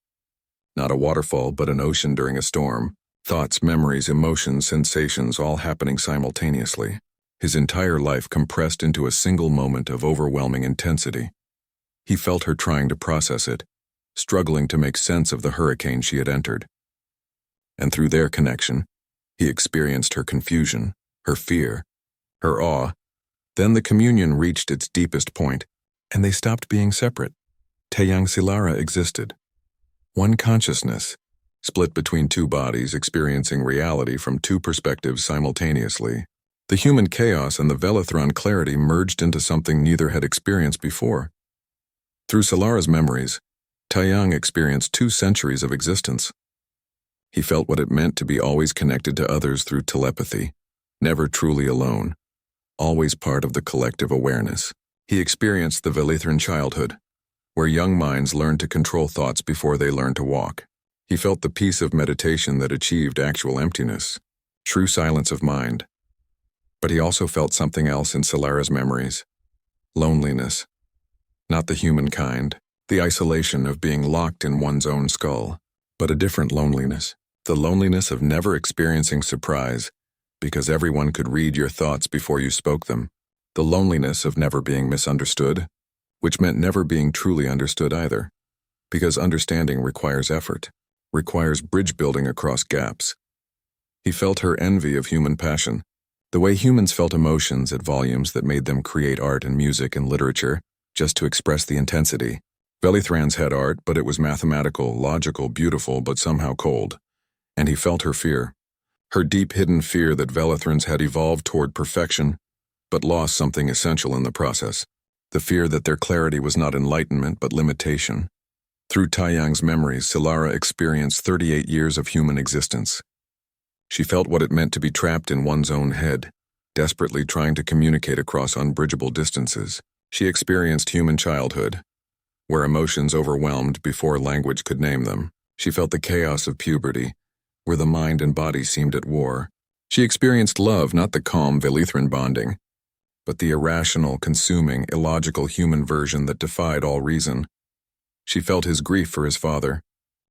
Not a waterfall, but an ocean during a storm. Thoughts, memories, emotions, sensations, all happening simultaneously. His entire life compressed into a single moment of overwhelming intensity. He felt her trying to process it, struggling to make sense of the hurricane she had entered. And through their connection, he experienced her confusion, her fear, her awe. Then the communion reached its deepest point, and they stopped being separate. Taeyang Solara existed. One consciousness, split between two bodies, experiencing reality from two perspectives simultaneously. The human chaos and the Velithran clarity merged into something neither had experienced before. Through Solara's memories, Taeyang experienced 2 centuries of existence. He felt what it meant to be always connected to others through telepathy, never truly alone, always part of the collective awareness. He experienced the Velithran childhood, where young minds learn to control thoughts before they learn to walk. He felt the peace of meditation that achieved actual emptiness, true silence of mind. But he also felt something else in Solara's memories. Loneliness. Not the human kind, the isolation of being locked in one's own skull, but a different loneliness. The loneliness of never experiencing surprise, because everyone could read your thoughts before you spoke them. The loneliness of never being misunderstood, which meant never being truly understood either, because understanding requires effort, requires bridge building across gaps. He felt her envy of human passion, the way humans felt emotions at volumes that made them create art and music and literature just to express the intensity. Velithrans had art, but it was mathematical, logical, beautiful, but somehow cold. And he felt her fear, her deep hidden fear that Velithrans had evolved toward perfection, but lost something essential in the process. The fear that their clarity was not enlightenment, but limitation. Through Taeyang's memories, Solara experienced 38 years of human existence. She felt what it meant to be trapped in one's own head, desperately trying to communicate across unbridgeable distances. She experienced human childhood, where emotions overwhelmed before language could name them. She felt the chaos of puberty, where the mind and body seemed at war. She experienced love, not the calm Velithran bonding, but the irrational, consuming, illogical human version that defied all reason. She felt his grief for his father,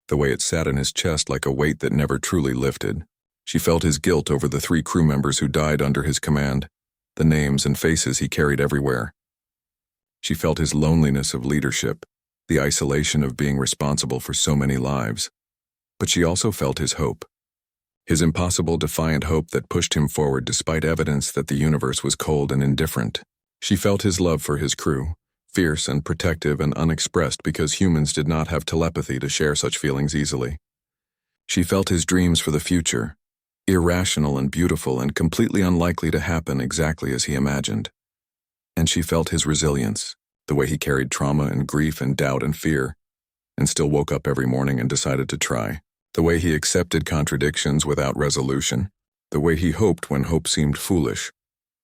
the way it sat in his chest like a weight that never truly lifted. She felt his guilt over the 3 crew members who died under his command, the names and faces he carried everywhere. She felt his loneliness of leadership, the isolation of being responsible for so many lives. But she also felt his hope. His impossible, defiant hope that pushed him forward despite evidence that the universe was cold and indifferent. She felt his love for his crew, fierce and protective and unexpressed because humans did not have telepathy to share such feelings easily. She felt his dreams for the future, irrational and beautiful and completely unlikely to happen exactly as he imagined. And she felt his resilience, the way he carried trauma and grief and doubt and fear, and still woke up every morning and decided to try. The way he accepted contradictions without resolution, the way he hoped when hope seemed foolish.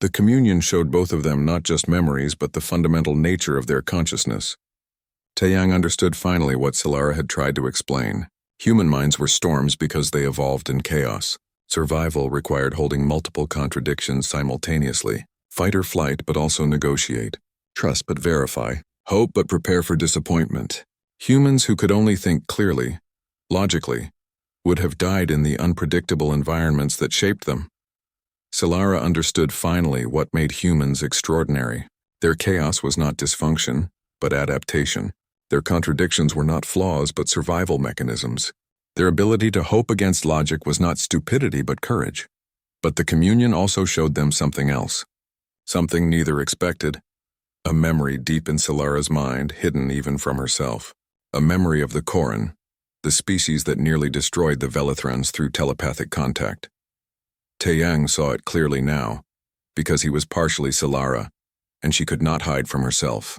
The communion showed both of them not just memories but the fundamental nature of their consciousness. Taeyang understood finally what Solara had tried to explain. Human minds were storms because they evolved in chaos. Survival required holding multiple contradictions simultaneously. Fight or flight, but also negotiate. Trust but verify. Hope but prepare for disappointment. Humans who could only think clearly, logically, would have died in the unpredictable environments that shaped them. Solara understood finally what made humans extraordinary. Their chaos was not dysfunction, but adaptation. Their contradictions were not flaws, but survival mechanisms. Their ability to hope against logic was not stupidity, but courage. But the communion also showed them something else. Something neither expected. A memory deep in Solara's mind, hidden even from herself. A memory of the Koran, the species that nearly destroyed the Velithrans through telepathic contact. Taeyang saw it clearly now, because he was partially Solara, and she could not hide from herself.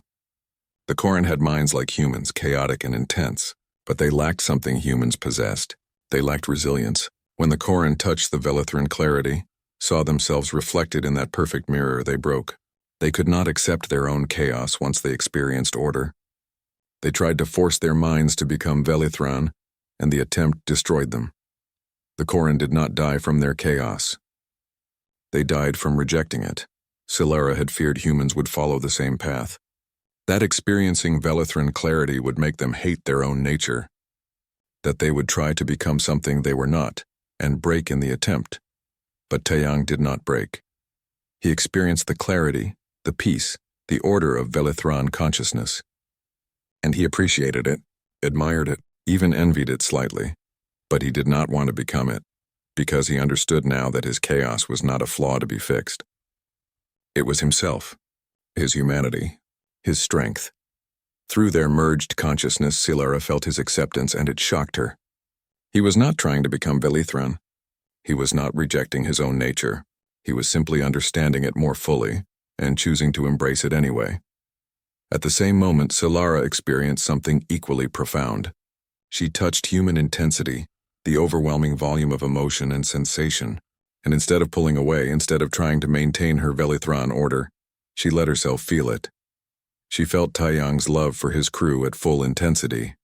The Koran had minds like humans, chaotic and intense, but they lacked something humans possessed. They lacked resilience. When the Koran touched the Velithran clarity, saw themselves reflected in that perfect mirror, they broke. They could not accept their own chaos once they experienced order. They tried to force their minds to become Velithran, and the attempt destroyed them. The Koran did not die from their chaos. They died from rejecting it. Solara had feared humans would follow the same path. That experiencing Velithran clarity would make them hate their own nature. That they would try to become something they were not, and break in the attempt. But Taeyang did not break. He experienced the clarity, the peace, the order of Velithran consciousness. And he appreciated it, admired it, even envied it slightly. But he did not want to become it, because he understood now that his chaos was not a flaw to be fixed. It was himself, his humanity, his strength. Through their merged consciousness, Solara felt his acceptance, and it shocked her. He was not trying to become Velithran. He was not rejecting his own nature. He was simply understanding it more fully, and choosing to embrace it anyway. At the same moment, Solara experienced something equally profound. She touched human intensity, the overwhelming volume of emotion and sensation, and instead of pulling away, instead of trying to maintain her Velithran order, she let herself feel it. She felt Taeyang's love for his crew at full intensity.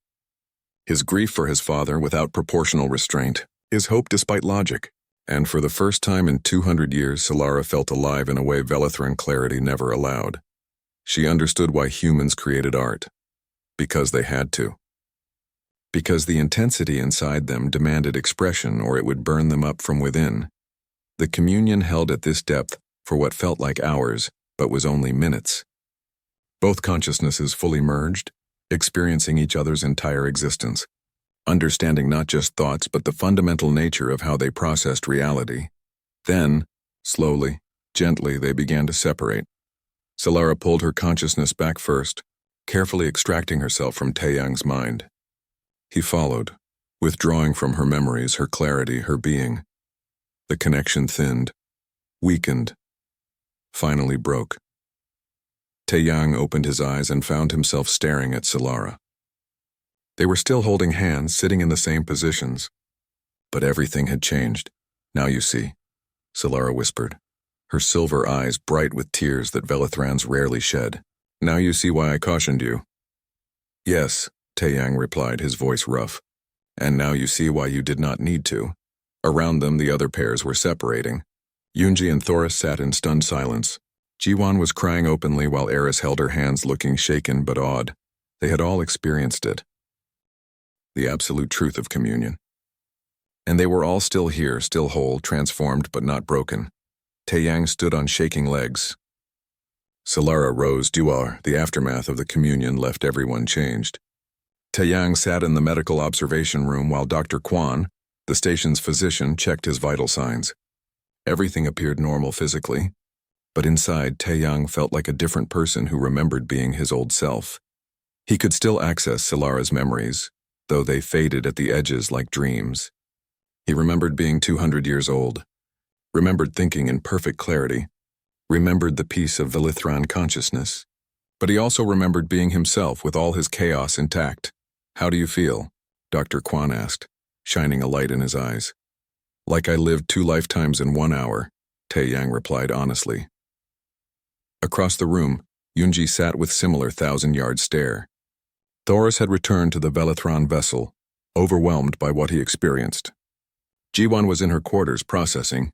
His grief for his father without proportional restraint, his hope despite logic, and for the first time in 200 years, Solara felt alive in a way Velithran clarity never allowed. She understood why humans created art. Because they had to. Because the intensity inside them demanded expression or it would burn them up from within. The communion held at this depth for what felt like hours, but was only minutes. Both consciousnesses fully merged, experiencing each other's entire existence, understanding not just thoughts but the fundamental nature of how they processed reality. Then, slowly, gently, they began to separate. Solara pulled her consciousness back first, carefully extracting herself from Taeyang's mind. He followed, withdrawing from her memories, her clarity, her being. The connection thinned, weakened, finally broke. Taeyang opened his eyes and found himself staring at Solara. They were still holding hands, sitting in the same positions. But everything had changed. Now you see, Solara whispered, her silver eyes bright with tears that Velithrans rarely shed. Now you see why I cautioned you. Yes, Taeyang replied, his voice rough. And now you see why you did not need to. Around them, the other pairs were separating. Yoonji and Thoris sat in stunned silence. Jiwon was crying openly while Eris held her hands, looking shaken but awed. They had all experienced it. The absolute truth of communion. And they were all still here, still whole, transformed but not broken. Taeyang stood on shaking legs. Solara rose. The aftermath of the communion left everyone changed. Taeyang sat in the medical observation room while Dr. Kwan, the station's physician, checked his vital signs. Everything appeared normal physically, but inside Taeyang felt like a different person who remembered being his old self. He could still access Solara's memories, though they faded at the edges like dreams. He remembered being 200 years old, remembered thinking in perfect clarity, remembered the peace of Velithran consciousness. But he also remembered being himself with all his chaos intact. How do you feel? Dr. Kwan asked, shining a light in his eyes. Like I lived 2 lifetimes in 1 hour, Taeyang replied honestly. Across the room, Yoonji sat with similar 1,000-yard stare. Thoris had returned to the Velithran vessel, overwhelmed by what he experienced. Jiwon was in her quarters processing.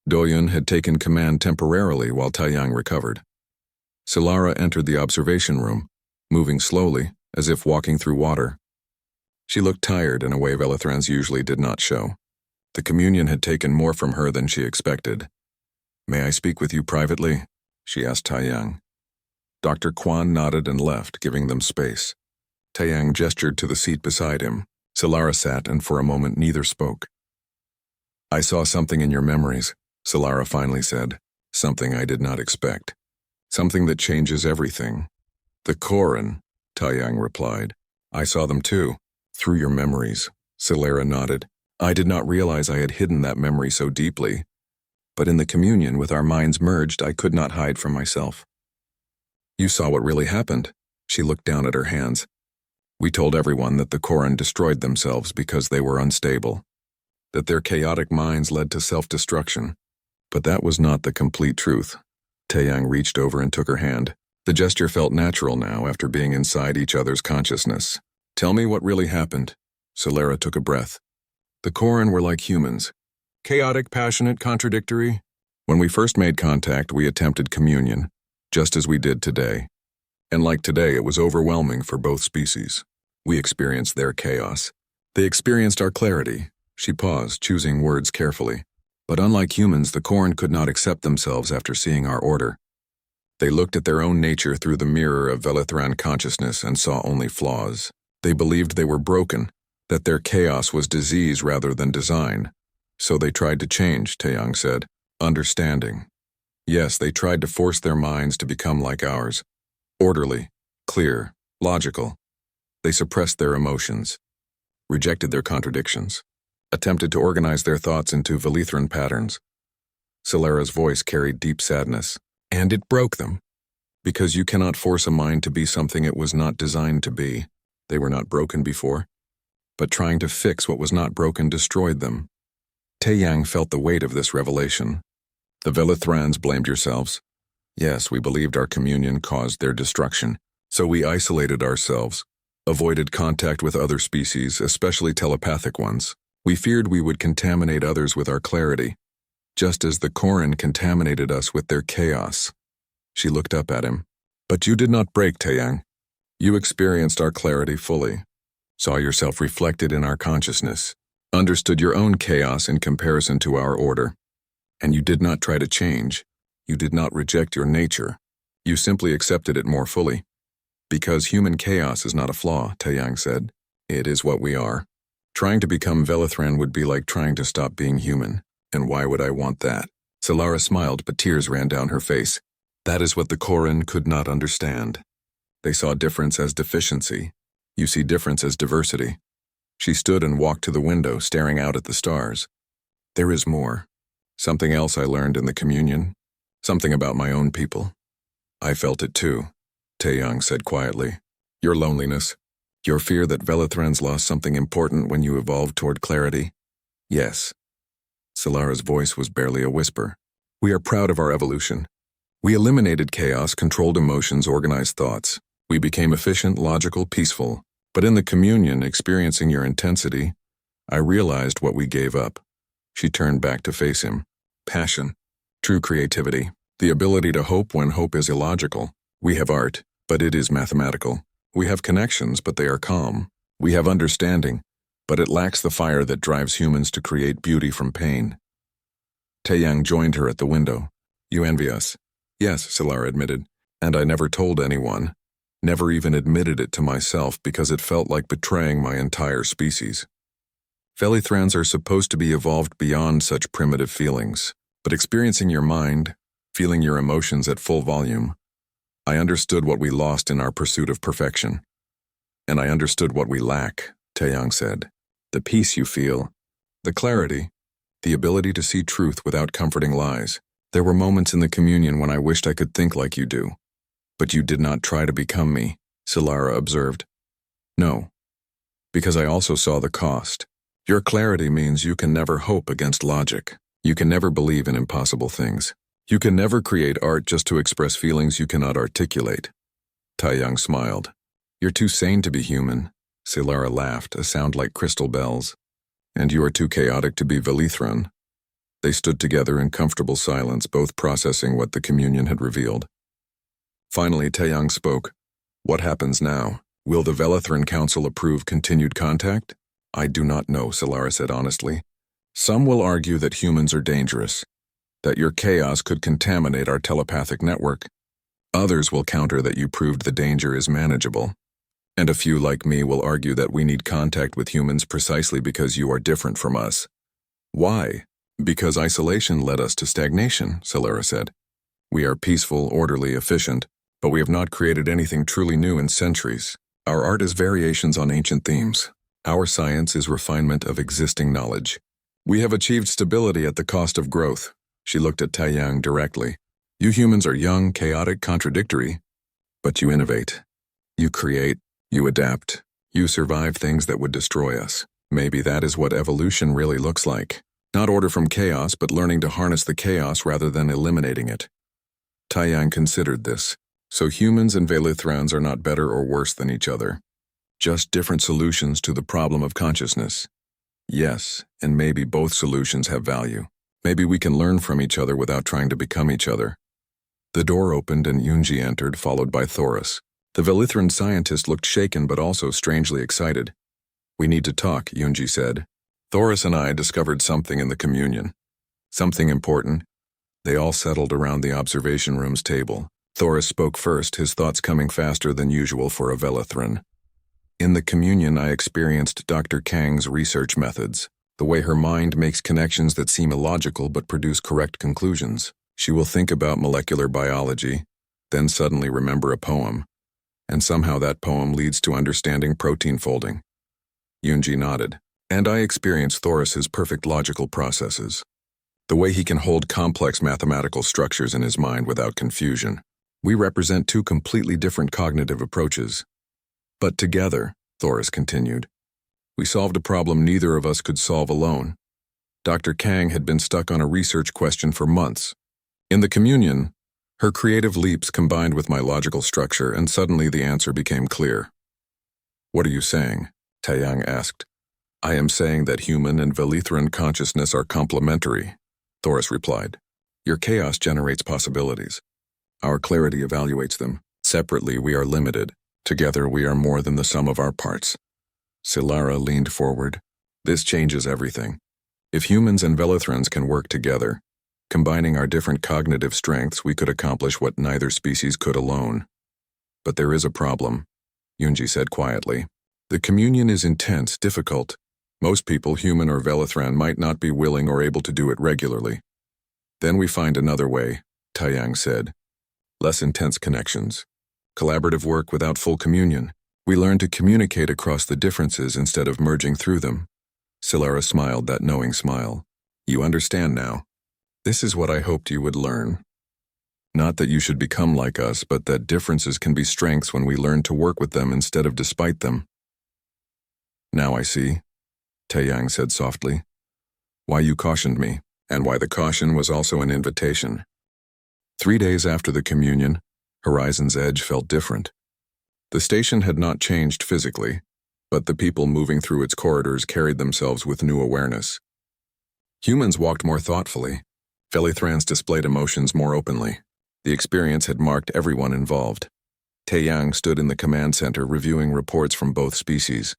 Doyun had taken command temporarily while Taeyang recovered. Solara entered the observation room, moving slowly, as if walking through water. She looked tired in a way Velithrans usually did not show. The communion had taken more from her than she expected. May I speak with you privately? She asked Taeyang. Dr. Kwan nodded and left, giving them space. Taeyang gestured to the seat beside him. Solara sat, and for a moment neither spoke. I saw something in your memories, Solara finally said. Something I did not expect. Something that changes everything. The Koran, Taeyang replied. I saw them too. Through your memories, Solara nodded. I did not realize I had hidden that memory so deeply. But in the communion, with our minds merged, I could not hide from myself. You saw what really happened. She looked down at her hands. We told everyone that the Koran destroyed themselves because they were unstable, that their chaotic minds led to self-destruction. But that was not the complete truth. Taeyang reached over and took her hand. The gesture felt natural now after being inside each other's consciousness. Tell me what really happened. Solara took a breath. The Koran were like humans. Chaotic, passionate, contradictory. When we first made contact, we attempted communion, just as we did today. And like today, it was overwhelming for both species. We experienced their chaos. They experienced our clarity. She paused, choosing words carefully. But unlike humans, the Koran could not accept themselves after seeing our order. They looked at their own nature through the mirror of Velithran consciousness and saw only flaws. They believed they were broken, that their chaos was disease rather than design. So they tried to change, Taeyang said. Understanding. Yes, they tried to force their minds to become like ours. Orderly, clear, logical. They suppressed their emotions, rejected their contradictions, attempted to organize their thoughts into Velithran patterns. Solara's voice carried deep sadness. And it broke them. Because you cannot force a mind to be something it was not designed to be. They were not broken before. But trying to fix what was not broken destroyed them. Taeyang felt the weight of this revelation. The Velithrans blamed yourselves. Yes, we believed our communion caused their destruction. So we isolated ourselves, avoided contact with other species, especially telepathic ones. We feared we would contaminate others with our clarity, just as the Koran contaminated us with their chaos. She looked up at him. But you did not break, Taeyang. You experienced our clarity fully, saw yourself reflected in our consciousness, understood your own chaos in comparison to our order. And you did not try to change. You did not reject your nature. You simply accepted it more fully. Because human chaos is not a flaw, Taeyang said. It is what we are. Trying to become Velithran would be like trying to stop being human. And why would I want that? Solara smiled, but tears ran down her face. That is what the Koran could not understand. They saw difference as deficiency. You see difference as diversity. She stood and walked to the window, staring out at the stars. There is more. Something else I learned in the communion. Something about my own people. I felt it too, Taeyang said quietly. Your loneliness. Your fear that Velithrans lost something important when you evolved toward clarity. Yes. Solara's voice was barely a whisper. We are proud of our evolution. We eliminated chaos, controlled emotions, organized thoughts. We became efficient, logical, peaceful. But in the communion, experiencing your intensity, I realized what we gave up. She turned back to face him. Passion. True creativity. The ability to hope when hope is illogical. We have art, but it is mathematical. We have connections, but they are calm. We have understanding, but it lacks the fire that drives humans to create beauty from pain. Taeyang joined her at the window. You envy us. Yes, Solara admitted. And I never told anyone. Never even admitted it to myself because it felt like betraying my entire species. Velithrans are supposed to be evolved beyond such primitive feelings, but experiencing your mind, feeling your emotions at full volume, I understood what we lost in our pursuit of perfection. And I understood what we lack, Taeyang said. The peace you feel, the clarity, the ability to see truth without comforting lies. There were moments in the communion when I wished I could think like you do. But you did not try to become me, Solara observed. No, because I also saw the cost. Your clarity means you can never hope against logic. You can never believe in impossible things. You can never create art just to express feelings you cannot articulate. Taeyang smiled. You're too sane to be human. Solara laughed, a sound like crystal bells. And you are too chaotic to be Velithran. They stood together in comfortable silence, both processing what the communion had revealed. Finally, Taeyang spoke. What happens now? Will the Velithran Council approve continued contact? I do not know, Solara said honestly. Some will argue that humans are dangerous, that your chaos could contaminate our telepathic network. Others will counter that you proved the danger is manageable. And a few like me will argue that we need contact with humans precisely because you are different from us. Why? Because isolation led us to stagnation, Solara said. We are peaceful, orderly, efficient, but we have not created anything truly new in centuries. Our art is variations on ancient themes. Our science is refinement of existing knowledge. We have achieved stability at the cost of growth. She looked at Taeyang directly. You humans are young, chaotic, contradictory, but you innovate. You create, you adapt, you survive things that would destroy us. Maybe that is what evolution really looks like. Not order from chaos, but learning to harness the chaos rather than eliminating it. Taeyang considered this. So humans and Velithrans are not better or worse than each other. Just different solutions to the problem of consciousness. Yes, and maybe both solutions have value. Maybe we can learn from each other without trying to become each other. The door opened and Yunji entered, followed by Thoris. The Velithran scientist looked shaken but also strangely excited. We need to talk, Yunji said. Thoris and I discovered something in the communion. Something important. They all settled around the observation room's table. Thoris spoke first, his thoughts coming faster than usual for a Velithran. In the communion, I experienced Dr. Kang's research methods, the way her mind makes connections that seem illogical but produce correct conclusions. She will think about molecular biology, then suddenly remember a poem, and somehow that poem leads to understanding protein folding. Yunji nodded. And I experienced Thoris's perfect logical processes, the way he can hold complex mathematical structures in his mind without confusion. We represent two completely different cognitive approaches. But together, Thoris continued, we solved a problem neither of us could solve alone. Dr. Kang had been stuck on a research question for months. In the communion, her creative leaps combined with my logical structure, and suddenly the answer became clear. What are you saying? Taeyang asked. I am saying that human and Velithran consciousness are complementary, Thoris replied. Your chaos generates possibilities. Our clarity evaluates them. Separately, we are limited. Together, we are more than the sum of our parts. Solara leaned forward. This changes everything. If humans and Velithrans can work together, combining our different cognitive strengths, we could accomplish what neither species could alone. But there is a problem, Yunji said quietly. The communion is intense, difficult. Most people, human or Velithran, might not be willing or able to do it regularly. Then we find another way, Taeyang said. Less intense connections. Collaborative work without full communion. We learn to communicate across the differences instead of merging through them. Solara smiled that knowing smile. You understand now. This is what I hoped you would learn. Not that you should become like us, but that differences can be strengths when we learn to work with them instead of despite them. Now I see, Taeyang said softly. Why you cautioned me, and why the caution was also an invitation. 3 days after the communion, Horizon's edge felt different. The station had not changed physically, but the people moving through its corridors carried themselves with new awareness. Humans walked more thoughtfully. Velithrans displayed emotions more openly. The experience had marked everyone involved. Taeyang stood in the command center reviewing reports from both species.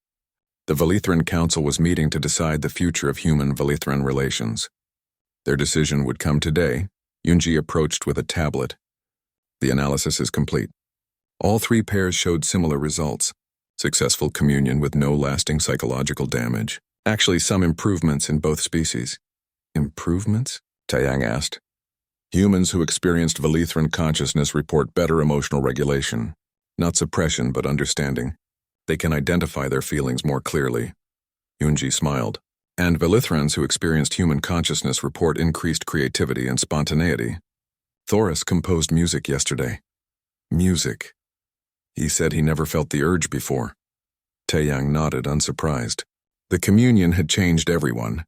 The Velithran Council was meeting to decide the future of human-Velithran relations. Their decision would come today. Yunji approached with a tablet. The analysis is complete. All three pairs showed similar results. Successful communion with no lasting psychological damage. Actually, some improvements in both species. Improvements? Taeyang asked. Humans who experienced Velithran consciousness report better emotional regulation. Not suppression, but understanding. They can identify their feelings more clearly. Yunji smiled. And Velithrans who experienced human consciousness report increased creativity and spontaneity. Thoris composed music yesterday. Music. He said he never felt the urge before. Taeyang nodded, unsurprised. The communion had changed everyone.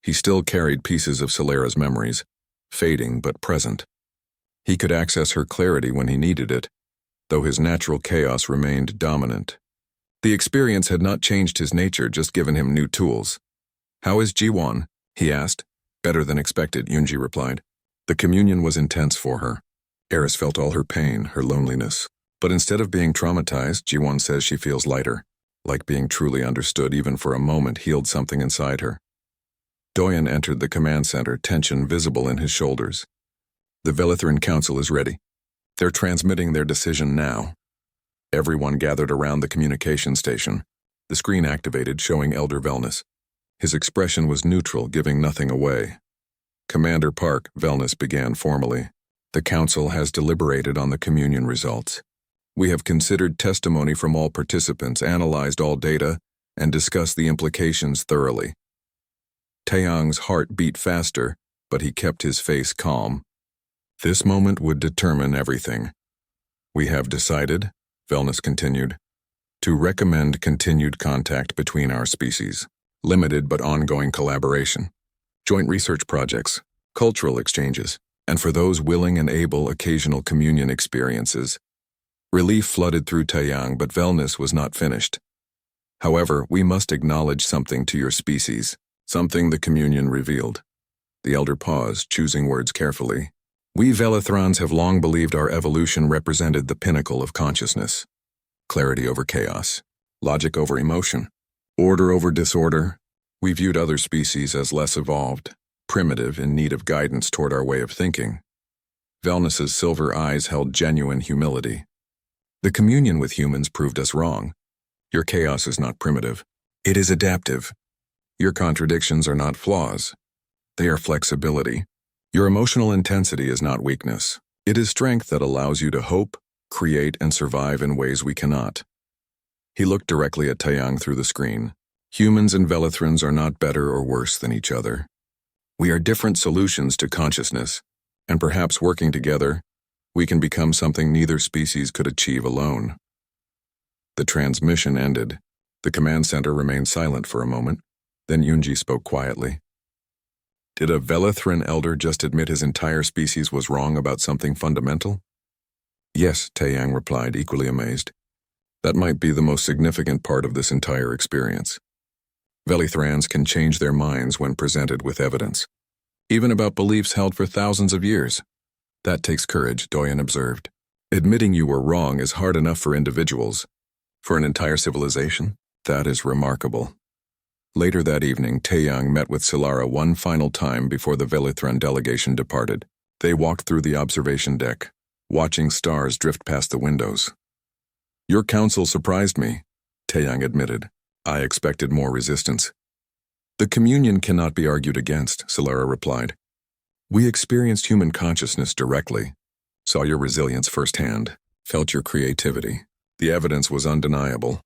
He still carried pieces of Solera's memories, fading but present. He could access her clarity when he needed it, though his natural chaos remained dominant. The experience had not changed his nature, just given him new tools. "How is Jiwon?" he asked. "Better than expected," Yunji replied. The communion was intense for her. Eris felt all her pain, her loneliness. But instead of being traumatized, Jiwon says she feels lighter, like being truly understood even for a moment healed something inside her. Doyen entered the command center, tension visible in his shoulders. The Velithran Council is ready. They're transmitting their decision now. Everyone gathered around the communication station. The screen activated, showing Elder Velnus. His expression was neutral, giving nothing away. Commander Park, Velnus began formally. The Council has deliberated on the communion results. We have considered testimony from all participants, analyzed all data, and discussed the implications thoroughly. Taeyang's heart beat faster, but he kept his face calm. This moment would determine everything. We have decided, Velnus continued, to recommend continued contact between our species, limited but ongoing collaboration, joint research projects, cultural exchanges, and for those willing and able, occasional communion experiences. Relief flooded through Taeyang, but Velnus was not finished. However, we must acknowledge something to your species, something the communion revealed. The elder paused, choosing words carefully. We Velithrans have long believed our evolution represented the pinnacle of consciousness. Clarity over chaos, logic over emotion, order over disorder. We viewed other species as less evolved, primitive, in need of guidance toward our way of thinking. Velnus's silver eyes held genuine humility. The communion with humans proved us wrong. Your chaos is not primitive. It is adaptive. Your contradictions are not flaws. They are flexibility. Your emotional intensity is not weakness. It is strength that allows you to hope, create, and survive in ways we cannot. He looked directly at Taeyang through the screen. Humans and Velithrans are not better or worse than each other. We are different solutions to consciousness, and perhaps working together, we can become something neither species could achieve alone. The transmission ended. The command center remained silent for a moment. Then Yunji spoke quietly. Did a Velithran elder just admit his entire species was wrong about something fundamental? Yes, Taeyang replied, equally amazed. That might be the most significant part of this entire experience. Velithrans can change their minds when presented with evidence, even about beliefs held for thousands of years. That takes courage, Doyen observed. Admitting you were wrong is hard enough for individuals. For an entire civilization, that is remarkable. Later that evening, Taeyang met with Solara one final time before the Velithran delegation departed. They walked through the observation deck, watching stars drift past the windows. Your council surprised me, Taeyang admitted. I expected more resistance. The communion cannot be argued against, Solara replied. We experienced human consciousness directly, saw your resilience firsthand, felt your creativity. The evidence was undeniable.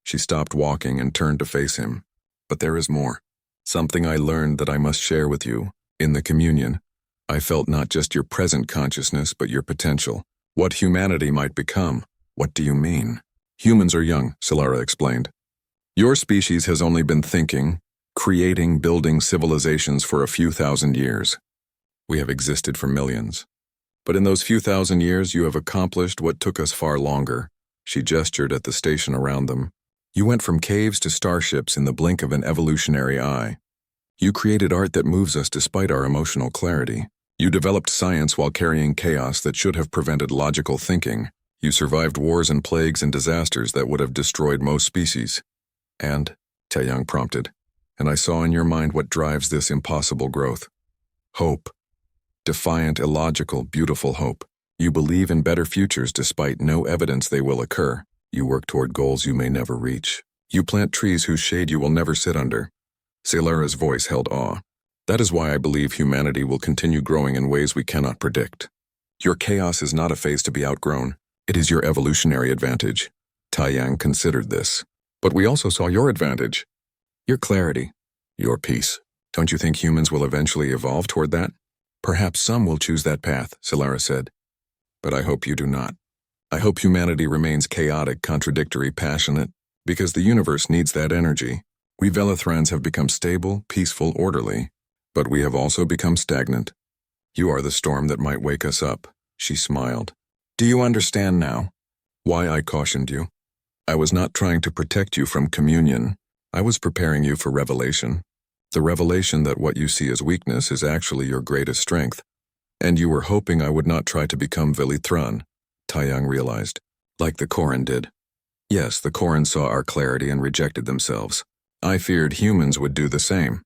She stopped walking and turned to face him. But there is more. Something I learned that I must share with you. In the communion, I felt not just your present consciousness, but your potential. What humanity might become. What do you mean? Humans are young, Solara explained. Your species has only been thinking, creating, building civilizations for a few thousand years. We have existed for millions. But in those few thousand years, you have accomplished what took us far longer. She gestured at the station around them. You went from caves to starships in the blink of an evolutionary eye. You created art that moves us despite our emotional clarity. You developed science while carrying chaos that should have prevented logical thinking. You survived wars and plagues and disasters that would have destroyed most species. And, Taeyang prompted, and I saw in your mind what drives this impossible growth. Hope. Defiant, illogical, beautiful hope. You believe in better futures despite no evidence they will occur. You work toward goals you may never reach. You plant trees whose shade you will never sit under. Celera's voice held awe. That is why I believe humanity will continue growing in ways we cannot predict. Your chaos is not a phase to be outgrown. It is your evolutionary advantage. Taeyang considered this. But we also saw your advantage. Your clarity. Your peace. Don't you think humans will eventually evolve toward that? Perhaps some will choose that path, Celera said. But I hope you do not. I hope humanity remains chaotic, contradictory, passionate, because the universe needs that energy. We Velithrans have become stable, peaceful, orderly, but we have also become stagnant. You are the storm that might wake us up, she smiled. Do you understand now? Why I cautioned you? I was not trying to protect you from communion. I was preparing you for revelation. The revelation that what you see as weakness is actually your greatest strength. And you were hoping I would not try to become Velithran, Taeyang realized, like the Koran did. Yes, the Koran saw our clarity and rejected themselves. I feared humans would do the same.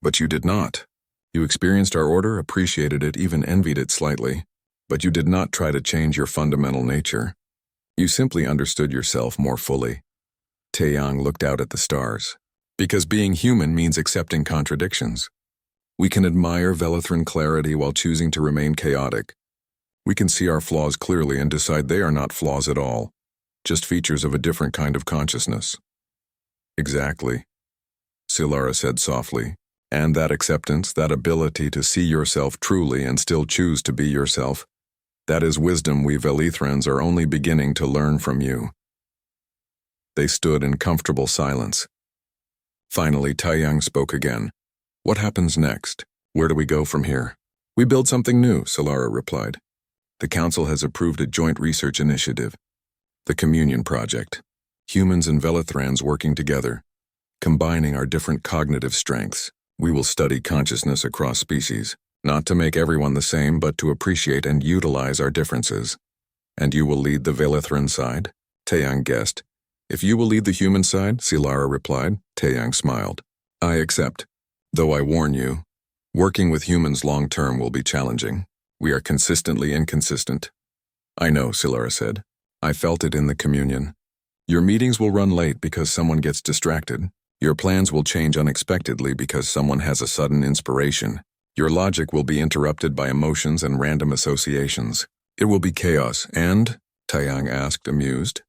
But you did not. You experienced our order, appreciated it, even envied it slightly. But you did not try to change your fundamental nature. You simply understood yourself more fully. Taeyang looked out at the stars. Because being human means accepting contradictions. We can admire Velithran clarity while choosing to remain chaotic. We can see our flaws clearly and decide they are not flaws at all, just features of a different kind of consciousness. Exactly, Celera said softly. And that acceptance, that ability to see yourself truly and still choose to be yourself, that is wisdom we Velithrans are only beginning to learn from you. They stood in comfortable silence. Finally, Taeyang spoke again. What happens next? Where do we go from here? We build something new, Celera replied. The Council has approved a joint research initiative. The Communion Project. Humans and Velithrans working together, combining our different cognitive strengths. We will study consciousness across species, not to make everyone the same, but to appreciate and utilize our differences. And you will lead the Velithran side? Taeyang guessed. If you will lead the human side, Celera replied. Taeyang smiled. I accept. Though I warn you, working with humans long-term will be challenging. We are consistently inconsistent. I know, Celera said. I felt it in the communion. Your meetings will run late because someone gets distracted. Your plans will change unexpectedly because someone has a sudden inspiration. Your logic will be interrupted by emotions and random associations. It will be chaos, and? Taeyang asked, amused.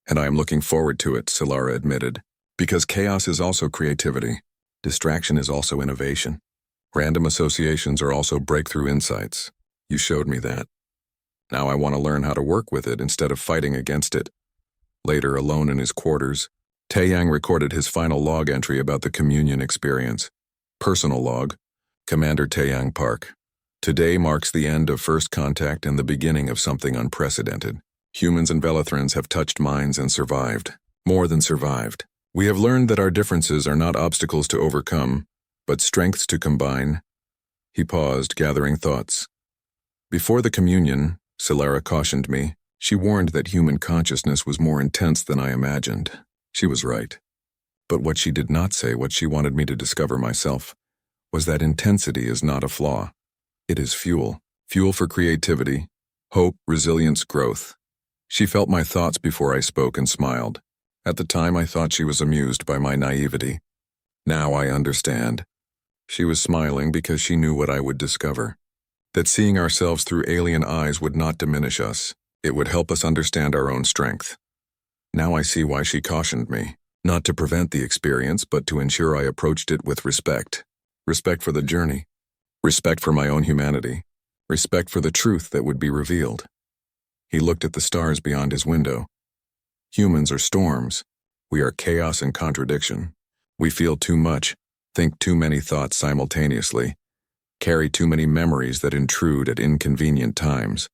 And I am looking forward to it, Celera admitted. Because chaos is also creativity. Distraction is also innovation. Random associations are also breakthrough insights. You showed me that. Now I want to learn how to work with it instead of fighting against it. Later, alone in his quarters, Taeyang recorded his final log entry about the communion experience. Personal log, Commander Taeyang Park. Today marks the end of first contact and the beginning of something unprecedented. Humans and Velithrans have touched minds and survived. More than survived. We have learned that our differences are not obstacles to overcome, but strengths to combine. He paused, gathering thoughts. Before the communion, Celera cautioned me. She warned that human consciousness was more intense than I imagined. She was right. But what she did not say, what she wanted me to discover myself, was that intensity is not a flaw. It is fuel. Fuel for creativity, hope, resilience, growth. She felt my thoughts before I spoke and smiled. At the time, I thought she was amused by my naivety. Now I understand. She was smiling because she knew what I would discover. That seeing ourselves through alien eyes would not diminish us. It would help us understand our own strength. Now I see why she cautioned me. Not to prevent the experience, but to ensure I approached it with respect. Respect for the journey. Respect for my own humanity. Respect for the truth that would be revealed. He looked at the stars beyond his window. Humans are storms. We are chaos and contradiction. We feel too much, think too many thoughts simultaneously, carry too many memories that intrude at inconvenient times.